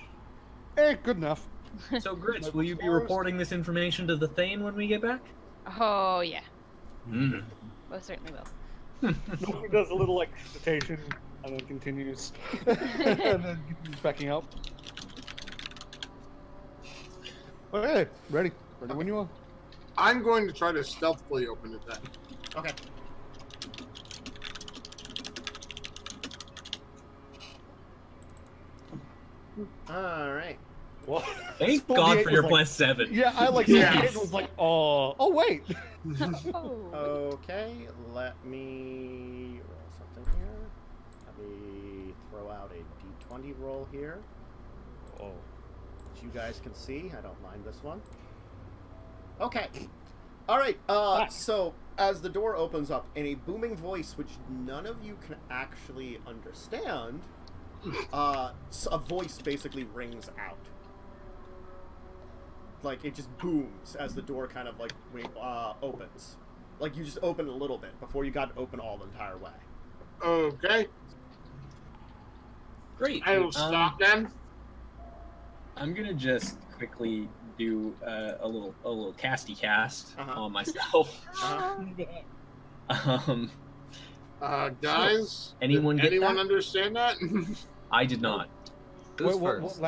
S5: Good enough.
S2: So, Grits, will you be reporting this information to the Thane when we get back?
S4: oh yeah,
S2: Mm.
S4: most certainly will.
S5: Nobody does a little like hesitation and then continues, and then continues backing up. Okay, ready when you are.
S3: I'm going to try to stealthily open it then.
S1: Okay. All right.
S5: Well,
S2: Thank
S5: Spooky
S2: God
S5: eight
S2: for
S5: was
S2: your
S5: like-
S2: plus 7.
S5: yeah, I like.
S3: Yes.
S5: It was like, oh wait.
S4: Oh.
S1: Okay, let me roll something here. Let me throw out a d20 roll here.
S5: Oh.
S1: Which you guys can see. I don't mind this one. Okay. All right. So as the door opens up, in a booming voice, which none of you can actually understand, a voice basically rings out. Like it just booms as the door kind of like opens. Like you just open a little bit before you got to open all the entire way.
S3: Okay.
S2: Great.
S3: I will stop then.
S2: I'm gonna just quickly do a little casty cast
S1: Uh-huh.
S2: on myself.
S3: Guys,
S2: Anyone
S3: did
S2: get
S3: anyone
S2: that?
S3: understand that?
S2: I did not.
S6: Who's
S5: What
S6: first?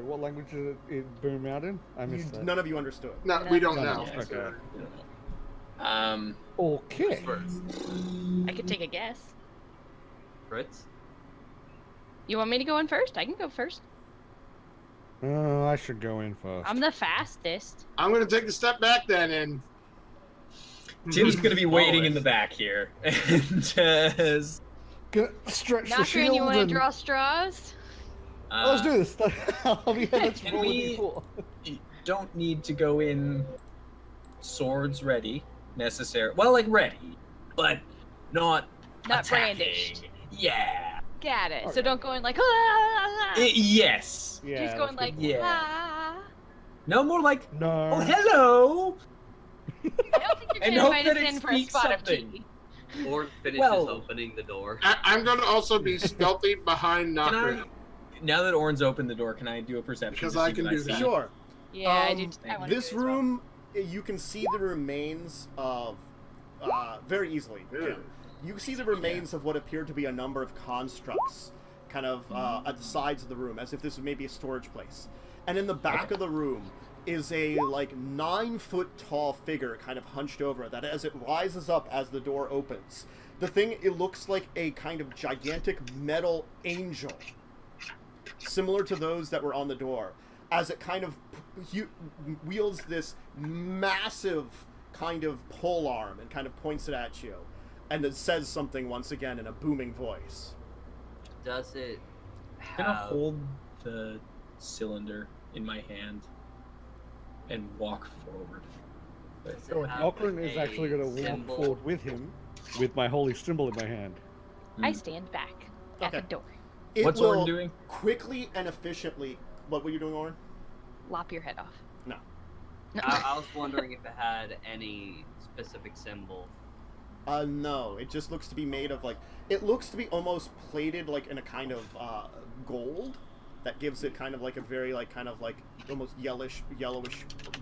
S5: what language did it boom out in? I missed that.
S1: None of you understood.
S3: No, we don't
S5: No,
S3: know.
S5: no, okay.
S2: Who's
S5: Okay.
S6: First.
S4: I could take a guess.
S6: Fritz?
S4: You want me to go in first? I can go first.
S5: I should go in first.
S4: I'm the fastest.
S3: I'm going to take a step back then and.
S2: Tim's gonna be waiting in
S6: Flawless.
S2: the back here, and just,
S5: Gonna stretch the
S4: Nocturne,
S5: shield
S4: you want to
S5: and...
S4: draw straws?
S5: Let's do this. Let's
S2: Can
S5: roll a
S2: we-
S5: d4.
S2: you don't need to go in swords ready necessarily. Well, like ready, but not
S4: Not
S2: attacking.
S4: brandished.
S2: Yeah.
S4: Got it. So
S5: Okay.
S4: don't go in like, ah!
S2: Yes.
S5: Yeah,
S4: Just going
S5: that's
S4: like,
S5: good.
S2: Yeah.
S4: ah!
S2: No more like,
S5: No.
S2: oh hello.
S4: I don't think you're
S2: And
S4: going to
S2: hope
S4: invite
S2: that
S4: us
S2: it
S4: in for a
S2: speaks
S4: spot
S2: something.
S4: of tea.
S6: Or finishes
S2: Well-
S6: opening the door.
S3: I'm going to also be stealthy behind
S2: Can
S3: Nocturne.
S2: I? Now that Orin's opened the door, can I do a perception?
S3: Because
S2: to
S3: I
S2: see
S3: can
S2: what
S3: do
S2: see?
S3: that.
S1: Sure.
S4: Yeah, I do.
S1: Um,
S4: I wanna
S1: This
S4: do it as well.
S1: room, you can see the remains of, very easily.
S3: Yeah.
S1: You can see the remains of what appear to be a number of constructs, kind of at the sides of the room, as if this was maybe a storage place. And in the back of the room is a like 9-foot tall figure, kind of hunched over. That as it rises up as the door opens, the thing it looks like a kind of gigantic metal angel, similar to those that were on the door, as it kind of wields this massive kind of pole arm and kind of points it at you, and it says something once again in a booming voice.
S6: Does it
S2: I'm gonna
S6: have...
S2: hold the cylinder in my hand and walk forward.
S6: does it
S2: Go ahead.
S6: have
S5: Nocturne is
S6: a
S5: actually going to walk
S6: symbol?
S5: forward with him, with my holy symbol in my hand.
S4: I stand back at the
S1: Okay.
S4: door.
S1: It
S2: What's
S1: will
S2: Orin doing?
S1: quickly and efficiently. What were you doing, Orin?
S4: Lop your head off.
S1: No.
S4: No.
S6: I was wondering if it had any specific symbol.
S1: No. It just looks to be made of like. It looks to be almost plated like in a kind of gold that gives it kind of like a very like kind of like almost yellowish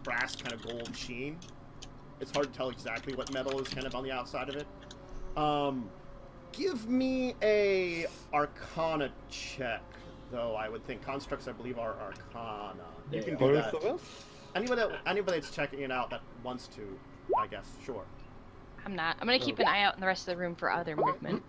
S1: brass kind of gold sheen. It's hard to tell exactly what metal is kind of on the outside of it. Give me a Arcana check, though. I would think constructs, I believe, are Arcana. You can do that.
S5: Both of us?
S1: Anybody that's checking it out that wants to, I guess, sure.
S4: I'm not. I'm gonna keep an eye out in the rest of the room for other movement.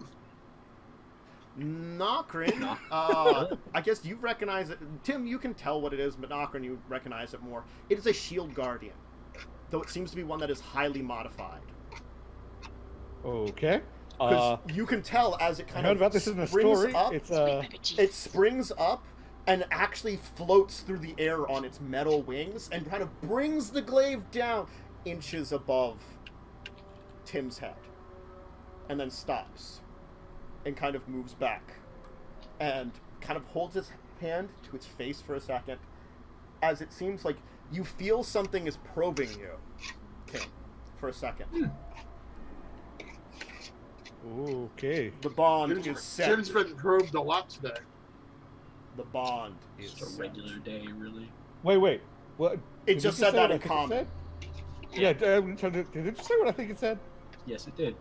S1: Nokrin, I guess you recognize it. Tim, you can tell what it is, but Nokrin, you recognize it more. It is a shield guardian, though it seems to be one that is highly modified.
S5: Okay.
S1: Because you can tell as it kind
S5: I heard
S1: of
S5: about this in the
S1: springs
S5: story.
S1: up,
S5: It's
S1: it springs up and actually floats through the air on its metal wings and kind of brings the glaive down inches above Tim's head, and then stops and kind of moves back and kind of holds his hand to its face for a second, as it seems like you feel something is probing you, Tim, for a second.
S5: Okay.
S1: The bond is set.
S3: Tim's been probed a lot today.
S1: The bond is
S2: Just a
S1: set.
S2: regular day, really.
S5: Wait. What?
S1: It
S5: did
S1: just
S5: you
S1: said
S5: say
S1: that
S5: what
S1: in
S5: I think it
S1: common.
S5: said? Yeah, did it say what I think it said?
S2: Yes, it did.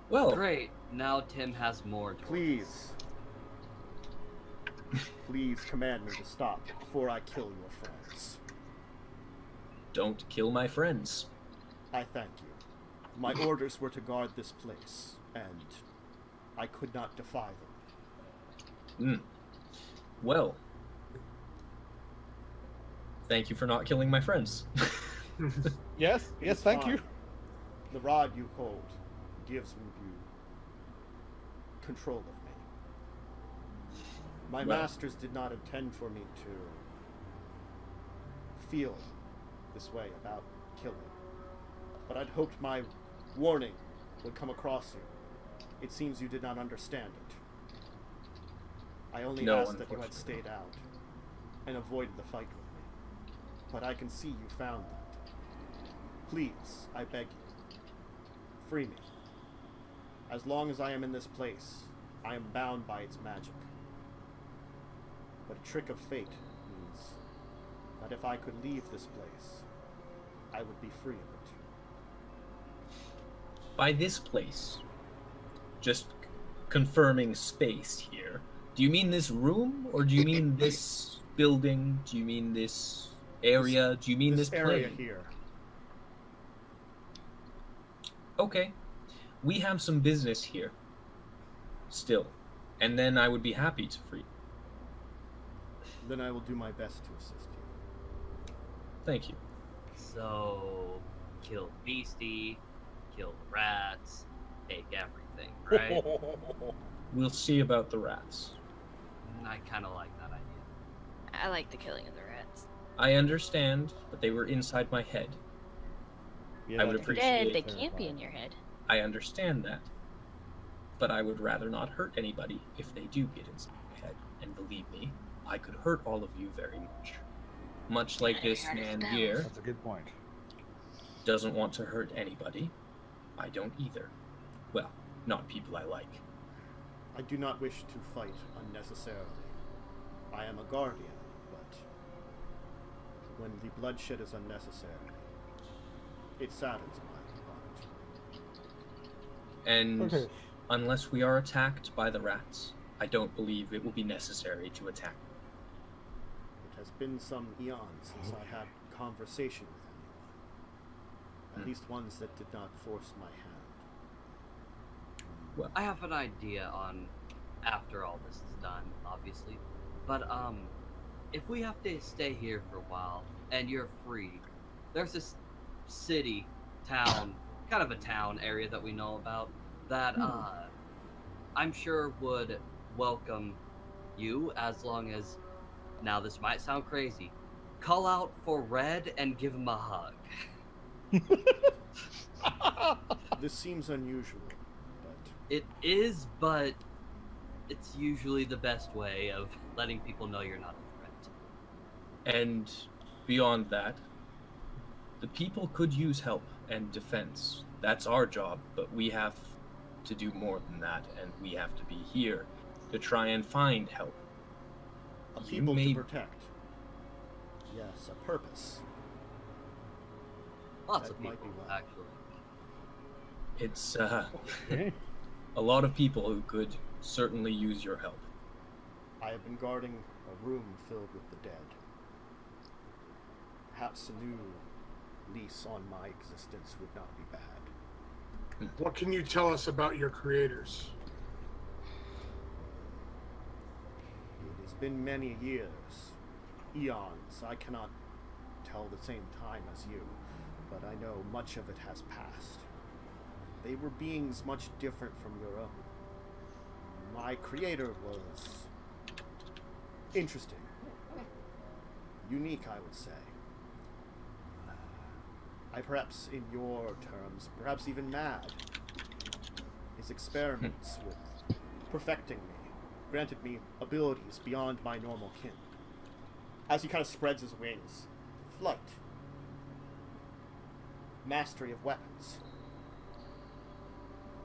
S2: Well,
S6: Great. Now Tim has more.
S1: Please command me to stop before I kill your friends.
S2: don't kill my friends.
S1: I thank you. My orders were to guard this place, and I could not defy them.
S2: Well, thank you for not killing my friends.
S5: Yes,
S1: It's
S5: thank
S1: fine.
S5: you.
S1: The rod you hold gives you control of me. My
S2: Well.
S1: masters did not intend for me to feel this way about killing, but I'd hoped my warning would come across you. It seems you did not understand it. I only
S2: No,
S1: asked that you had
S2: unfortunately.
S1: stayed out and avoided the fight with me, but I can see you found that. Please, I beg you, free me. As long as I am in this place, I am bound by its magic. But a trick of fate means that if I could leave this place, I would be free of it.
S2: By this place, just confirming space here, do you mean this room, or do you mean this building? Do you mean this area? Do you mean this
S1: area
S2: plane?
S1: here.
S2: Okay. We have some business here. Still. And then I would be happy to free.
S1: Then I will do my best to assist you.
S2: Thank you.
S6: So, kill the beastie, kill the rats, take everything, right?
S2: We'll see about the rats.
S6: I kind of like that idea.
S4: I like the killing of the rats.
S2: I understand, but they were inside my head.
S5: Yeah,
S2: I would
S5: that's
S2: appreciate
S4: Dead, they
S5: clarifying.
S4: can't be in your head.
S2: I understand that. But I would rather not hurt anybody if they do get inside my head. And believe me, I could hurt all of you very much. Much like this
S4: Hurt
S2: man
S4: spells.
S2: here
S5: That's a good point.
S2: doesn't want to hurt anybody. I don't either. Well, not people I like.
S1: I do not wish to fight unnecessarily. I am a guardian, but when the bloodshed is unnecessary, it saddens my heart.
S2: And
S5: Okay.
S2: unless we are attacked by the rats, I don't believe it will be necessary to attack.
S1: It has been some eons since I had conversation with anyone. At least ones that did not force my hand.
S2: Well,
S6: I have an idea on after all this is done, obviously. But if we have to stay here for a while and you're free, there's this city, town, kind of a town area that we know about that I'm sure would welcome you as long as, now this might sound crazy, call out for Red and give him a hug.
S1: This seems unusual, but
S6: It is, but it's usually the best way of letting people know you're not a threat.
S2: and beyond that, the people could use help and defense. That's our job, but we have to do more than that, and we have to be here to try and find help.
S1: a
S2: You
S1: people
S2: may-
S1: to protect. Yes, a purpose.
S6: Lots
S1: That
S6: of
S1: might
S6: people,
S1: be why.
S6: actually.
S2: It's
S5: Okay.
S2: a lot of people who could certainly use your help.
S1: I have been guarding a room filled with the dead. Perhaps a new lease on my existence would not be bad.
S3: What can you tell us about your creators?
S1: It has been many years, eons. I cannot tell the same time as you, but I know much of it has passed. They were beings much different from your own. My creator was interesting. Unique, I would say. I perhaps, in your terms, perhaps even mad. His experiments with perfecting me granted me abilities beyond my normal kin. As he kind of spreads his wings, flight, mastery of weapons.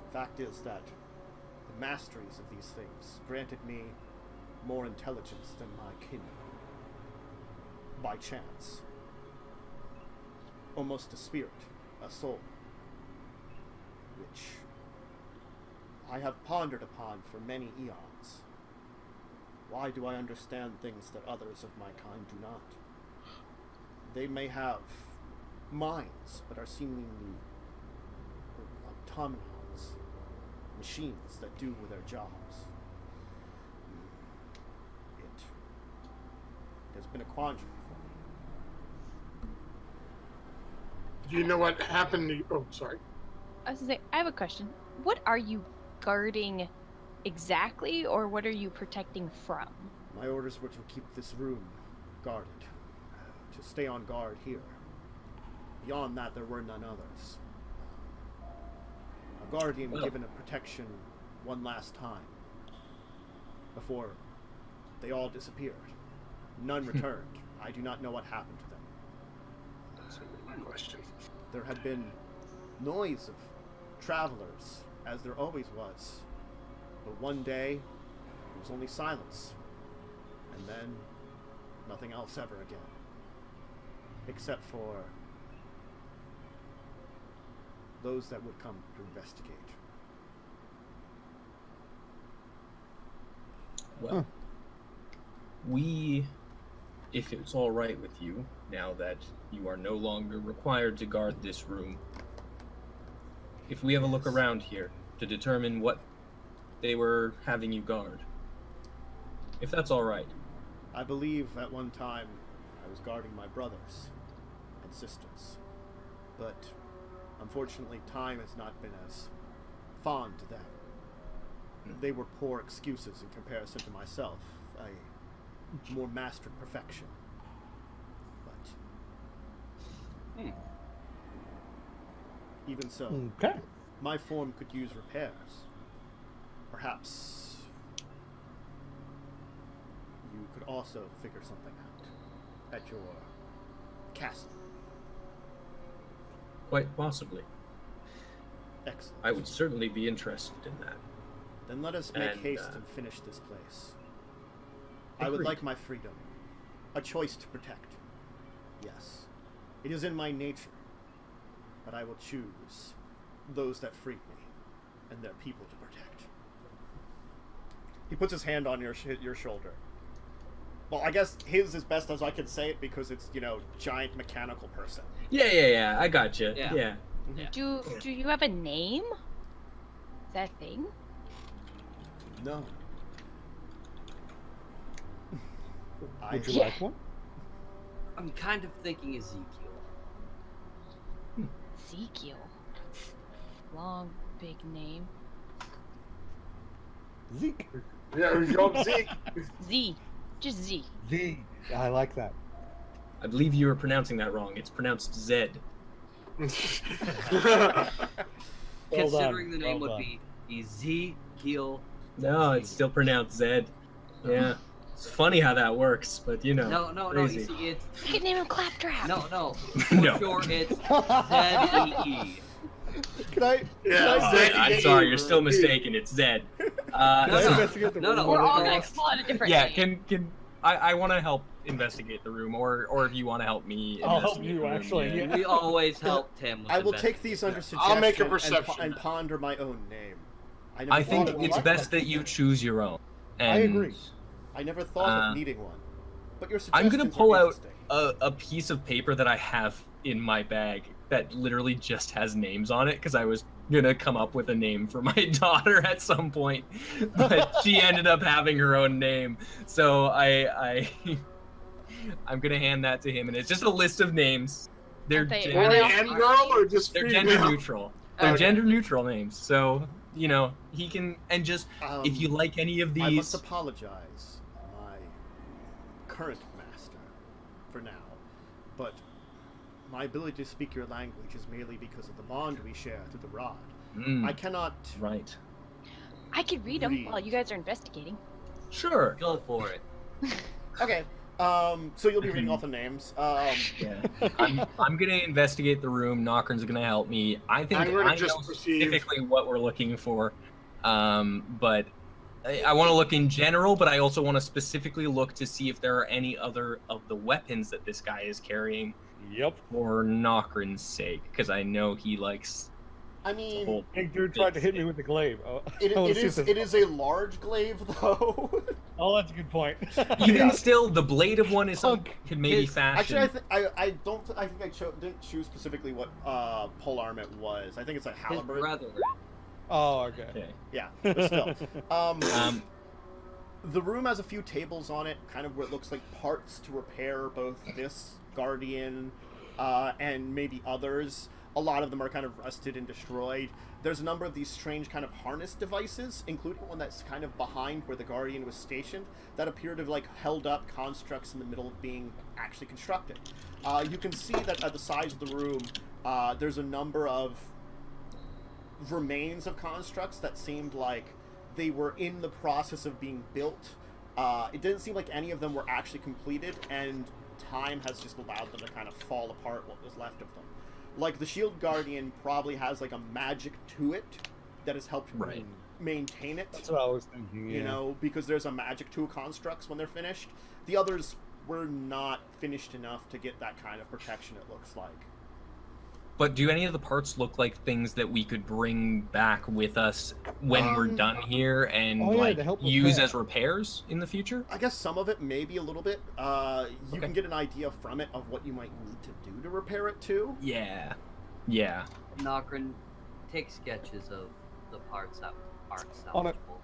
S1: The fact is that the masteries of these things granted me more intelligence than my kin. By chance. Almost a spirit, a soul, which I have pondered upon for many eons. Why do I understand things that others of my kind do not? They may have minds, but are seemingly automatons, machines that do their jobs. It has been a quandary for me.
S3: Do you know what happened to you? Oh, sorry.
S4: I was gonna say, I have a question. What are you guarding exactly, or what are you protecting from?
S1: My orders were to keep this room guarded, to stay on guard here. Beyond that, there were none others. A guardian given a protection one last time before they all disappeared. None returned. I do not know what happened to them.
S3: That's my question.
S1: There had been noise of travelers, as there always was. But one day, it was only silence. And then, nothing else ever again. Except for those that would come to investigate.
S2: Well, we, if it's all right with you, now that you are no longer required to guard this room, if we have a look around here to determine what they were having you guard, if that's all right.
S1: I believe at one time I was guarding my brothers and sisters, but unfortunately time has not been as fond to them. They were poor excuses in comparison to myself, a more mastered perfection. But even so,
S5: Okay.
S1: my form could use repairs. Perhaps you could also figure something out at your castle.
S2: Quite possibly.
S1: Excellent.
S2: I would certainly be interested in that.
S1: Then let us make
S2: And,
S1: haste and finish this place. I would
S2: Agreed.
S1: like my freedom. A choice to protect. Yes. It is in my nature. But I will choose those that freed me and their people to protect. He puts his hand on your shoulder. Well, I guess his is best as I can say it because it's, giant mechanical person.
S2: Yeah, I gotcha.
S6: Yeah.
S2: Yeah.
S6: Yeah.
S4: Do you have a name? Is that a thing?
S1: No.
S5: Would you
S4: Yeah.
S5: like one?
S6: I'm kind of thinking Ezekiel.
S4: Ezekiel. Long, big name.
S5: Zeke.
S3: Yeah, we go Zeke.
S4: Z. Just Z.
S5: Z. I like that.
S2: I believe you were pronouncing that wrong. It's pronounced Zed.
S6: Considering the name
S5: well
S6: would be Ezekiel.
S2: No, it's still pronounced Zed. Yeah. It's funny how that works, but
S6: No,
S2: crazy.
S6: you see, it's
S4: You could name him Claptrap.
S6: no.
S2: No.
S6: For sure, it's Z-E-E.
S1: Can I?
S3: Yeah,
S1: can I say-
S2: I'm sorry, you're still mistaken. It's Zed.
S6: No,
S5: Let's
S6: no.
S5: investigate the
S6: No, no.
S5: room.
S4: We're all
S5: Okay.
S4: gonna call it a different
S2: Yeah,
S4: name.
S2: can I want to help investigate the room, or if you want to help me.
S5: I'll help
S2: investigate
S5: you,
S2: the room,
S5: actually, yeah.
S6: We always help Tim. With
S1: I will take these under suggestion
S3: I'll make a perception
S1: and ponder my own name. never
S2: I think
S1: thought of
S2: it's
S1: one.
S2: best that you choose your own. And
S5: I agree.
S1: I never thought of needing one. But your
S2: I'm
S1: suggestions
S2: gonna
S1: are
S2: pull out
S1: interesting.
S2: a piece of paper that I have in my bag that literally just has names on it because I was gonna come up with a name for my daughter at some point, but she ended up having her own name. So I'm gonna hand that to him, and it's just a list of names. They're
S4: Boy
S2: gender,
S3: and girl, or just
S2: they're
S3: female?
S2: gender neutral. They're
S3: Okay.
S2: gender neutral names. So he can, and just if you like any of
S1: I must
S2: these.
S1: apologize, my current master, for now, but my ability to speak your language is merely because of the bond we share through the rod. I cannot.
S2: Right.
S4: I could read them
S1: Read.
S4: while you guys are investigating.
S2: Sure.
S6: Go for it.
S1: Okay. So you'll be reading off the names.
S2: Yeah. I'm gonna investigate the room. Knockern's gonna help me. I think
S3: I'm gonna
S2: I
S3: just
S2: know
S3: perceive-
S2: specifically what we're looking for. But I want to look in general, but I also want to specifically look to see if there are any other of the weapons that this guy is carrying
S5: Yep.
S2: for Knockern's sake, because I know he likes
S1: I
S2: the
S1: mean,
S2: whole.
S5: Big dude tried to hit me with the glaive. Oh,
S1: it
S5: let's see
S1: is
S5: if
S1: it
S5: there's-
S1: is a large glaive though.
S5: Oh, that's a good point.
S2: Even still, the blade of one is something
S5: Punk.
S2: you can maybe
S6: His-
S2: fashion.
S1: Actually, I think I didn't choose specifically what pole arm it was. I think it's like
S6: His
S1: halberd.
S6: brother.
S5: Oh, okay.
S2: Okay.
S1: Yeah, but still.
S2: Um,
S1: The room has a few tables on it, kind of where it looks like parts to repair both this Guardian and maybe others. A lot of them are kind of rusted and destroyed. There's a number of these strange kind of harness devices, including one that's kind of behind where the Guardian was stationed, that appear to have like held up constructs in the middle of being actually constructed. You can see that at the sides of the room, there's a number of remains of constructs that seemed like they were in the process of being built. It didn't seem like any of them were actually completed, and time has just allowed them to kind of fall apart what was left of them. Like, the Shield Guardian probably has, like, a magic to it that has helped
S2: Right.
S1: maintain it,
S5: That's what I was thinking. Yeah.
S1: you know, because there's a magic to constructs when they're finished. The others were not finished enough to get that kind of protection, it looks like.
S2: But do any of the parts look like things that we could bring back with us when we're done here and
S5: oh, yeah,
S2: like
S5: to help
S2: use
S5: repair.
S2: as repairs in the future?
S1: I guess some of it, maybe a little bit. You
S2: Okay.
S1: can get an idea from it of what you might need to do to repair it too.
S2: Yeah. Yeah.
S6: Nokrin, take sketches of the parts that aren't
S5: On it.
S6: salvageable.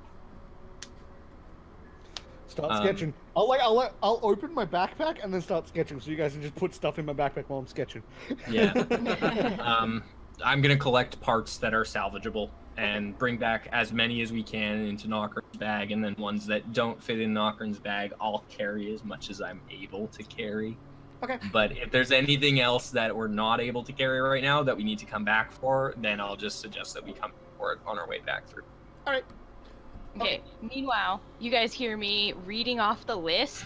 S5: Start
S2: Um,
S5: sketching. I'll open my backpack and then start sketching, so you guys can just put stuff in my backpack while I'm sketching.
S2: Yeah. I'm gonna collect parts that are salvageable and bring back as many as we can into Knockern's bag, and then ones that don't fit in Knockern's bag, I'll carry as much as I'm able to carry.
S1: Okay.
S2: But if there's anything else that we're not able to carry right now that we need to come back for, then I'll just suggest that we come for it on our way back through.
S1: All right.
S4: Okay. Meanwhile, you guys hear me reading off the list,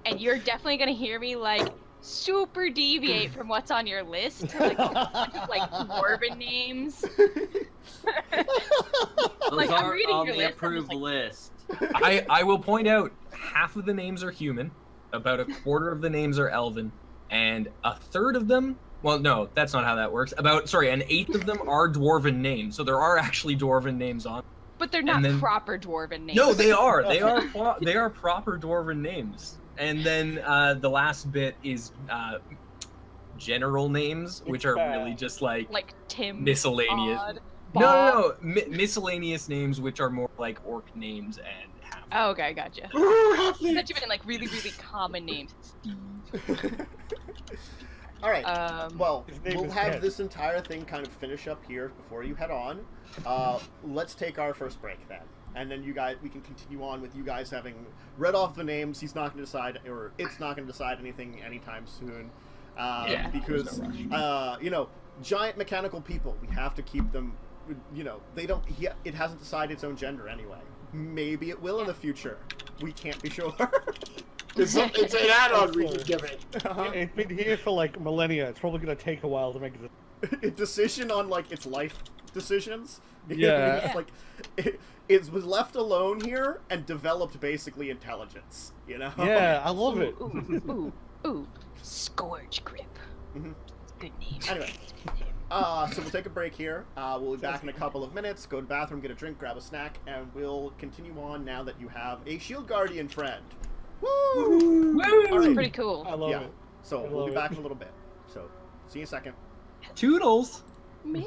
S4: and you're definitely gonna hear me like super deviate from what's on your list to like a bunch of like dwarven names.
S6: Those
S4: Like, I'm
S6: are
S4: reading
S6: on
S4: your
S6: the
S4: list, I'm just
S6: approved
S4: like-
S6: list.
S2: I will point out half of the names are human, about a quarter of the names are elven, and a third of them, well, no, that's not how that works. An eighth of them are dwarven names, so there are actually dwarven names on.
S4: But they're not
S2: then-
S4: proper dwarven names.
S2: No, they are. They are proper dwarven names. And then the last bit is general names, which are really just like
S4: like Tim.
S2: miscellaneous.
S4: Odd,
S2: No,
S4: Bob.
S2: miscellaneous names, which are more like orc names and half.
S4: Oh, okay, gotcha.
S3: Ooh,
S4: I
S3: halfling.
S4: thought you meant like really, really common names.
S1: All right. Well,
S5: His name
S1: we'll
S5: is
S1: have
S5: Ted.
S1: this entire thing kind of finish up here before you head on. Let's take our first break then, and then we can continue on with you guys having read off the names. He's not going to decide, or it's not going to decide anything anytime soon,
S2: Yeah,
S1: because
S2: there's no rush.
S1: giant mechanical people. We have to keep them. They don't. It hasn't decided its own gender anyway. Maybe it will in the future. We can't be sure.
S3: It's an add-on we can give it.
S5: It's been here for like millennia. It's probably gonna take a while to make it.
S1: A decision on like its life decisions.
S5: Yeah.
S1: It's like it was left alone here and developed basically intelligence. You know.
S5: Yeah, I love it.
S4: Ooh. Scourge grip.
S1: Mhm.
S4: Good name.
S1: Anyway. So we'll take a break here. We'll be back in a couple of minutes. Go to the bathroom, get a drink, grab a snack, and we'll continue on now that you have a shield guardian friend. Woo! All right.
S4: Pretty cool.
S5: I love
S1: Yeah.
S5: it.
S1: So
S5: I
S1: we'll
S5: love
S1: be
S5: it.
S1: back in a little bit. So see you in a second.
S2: Toodles.
S4: Man.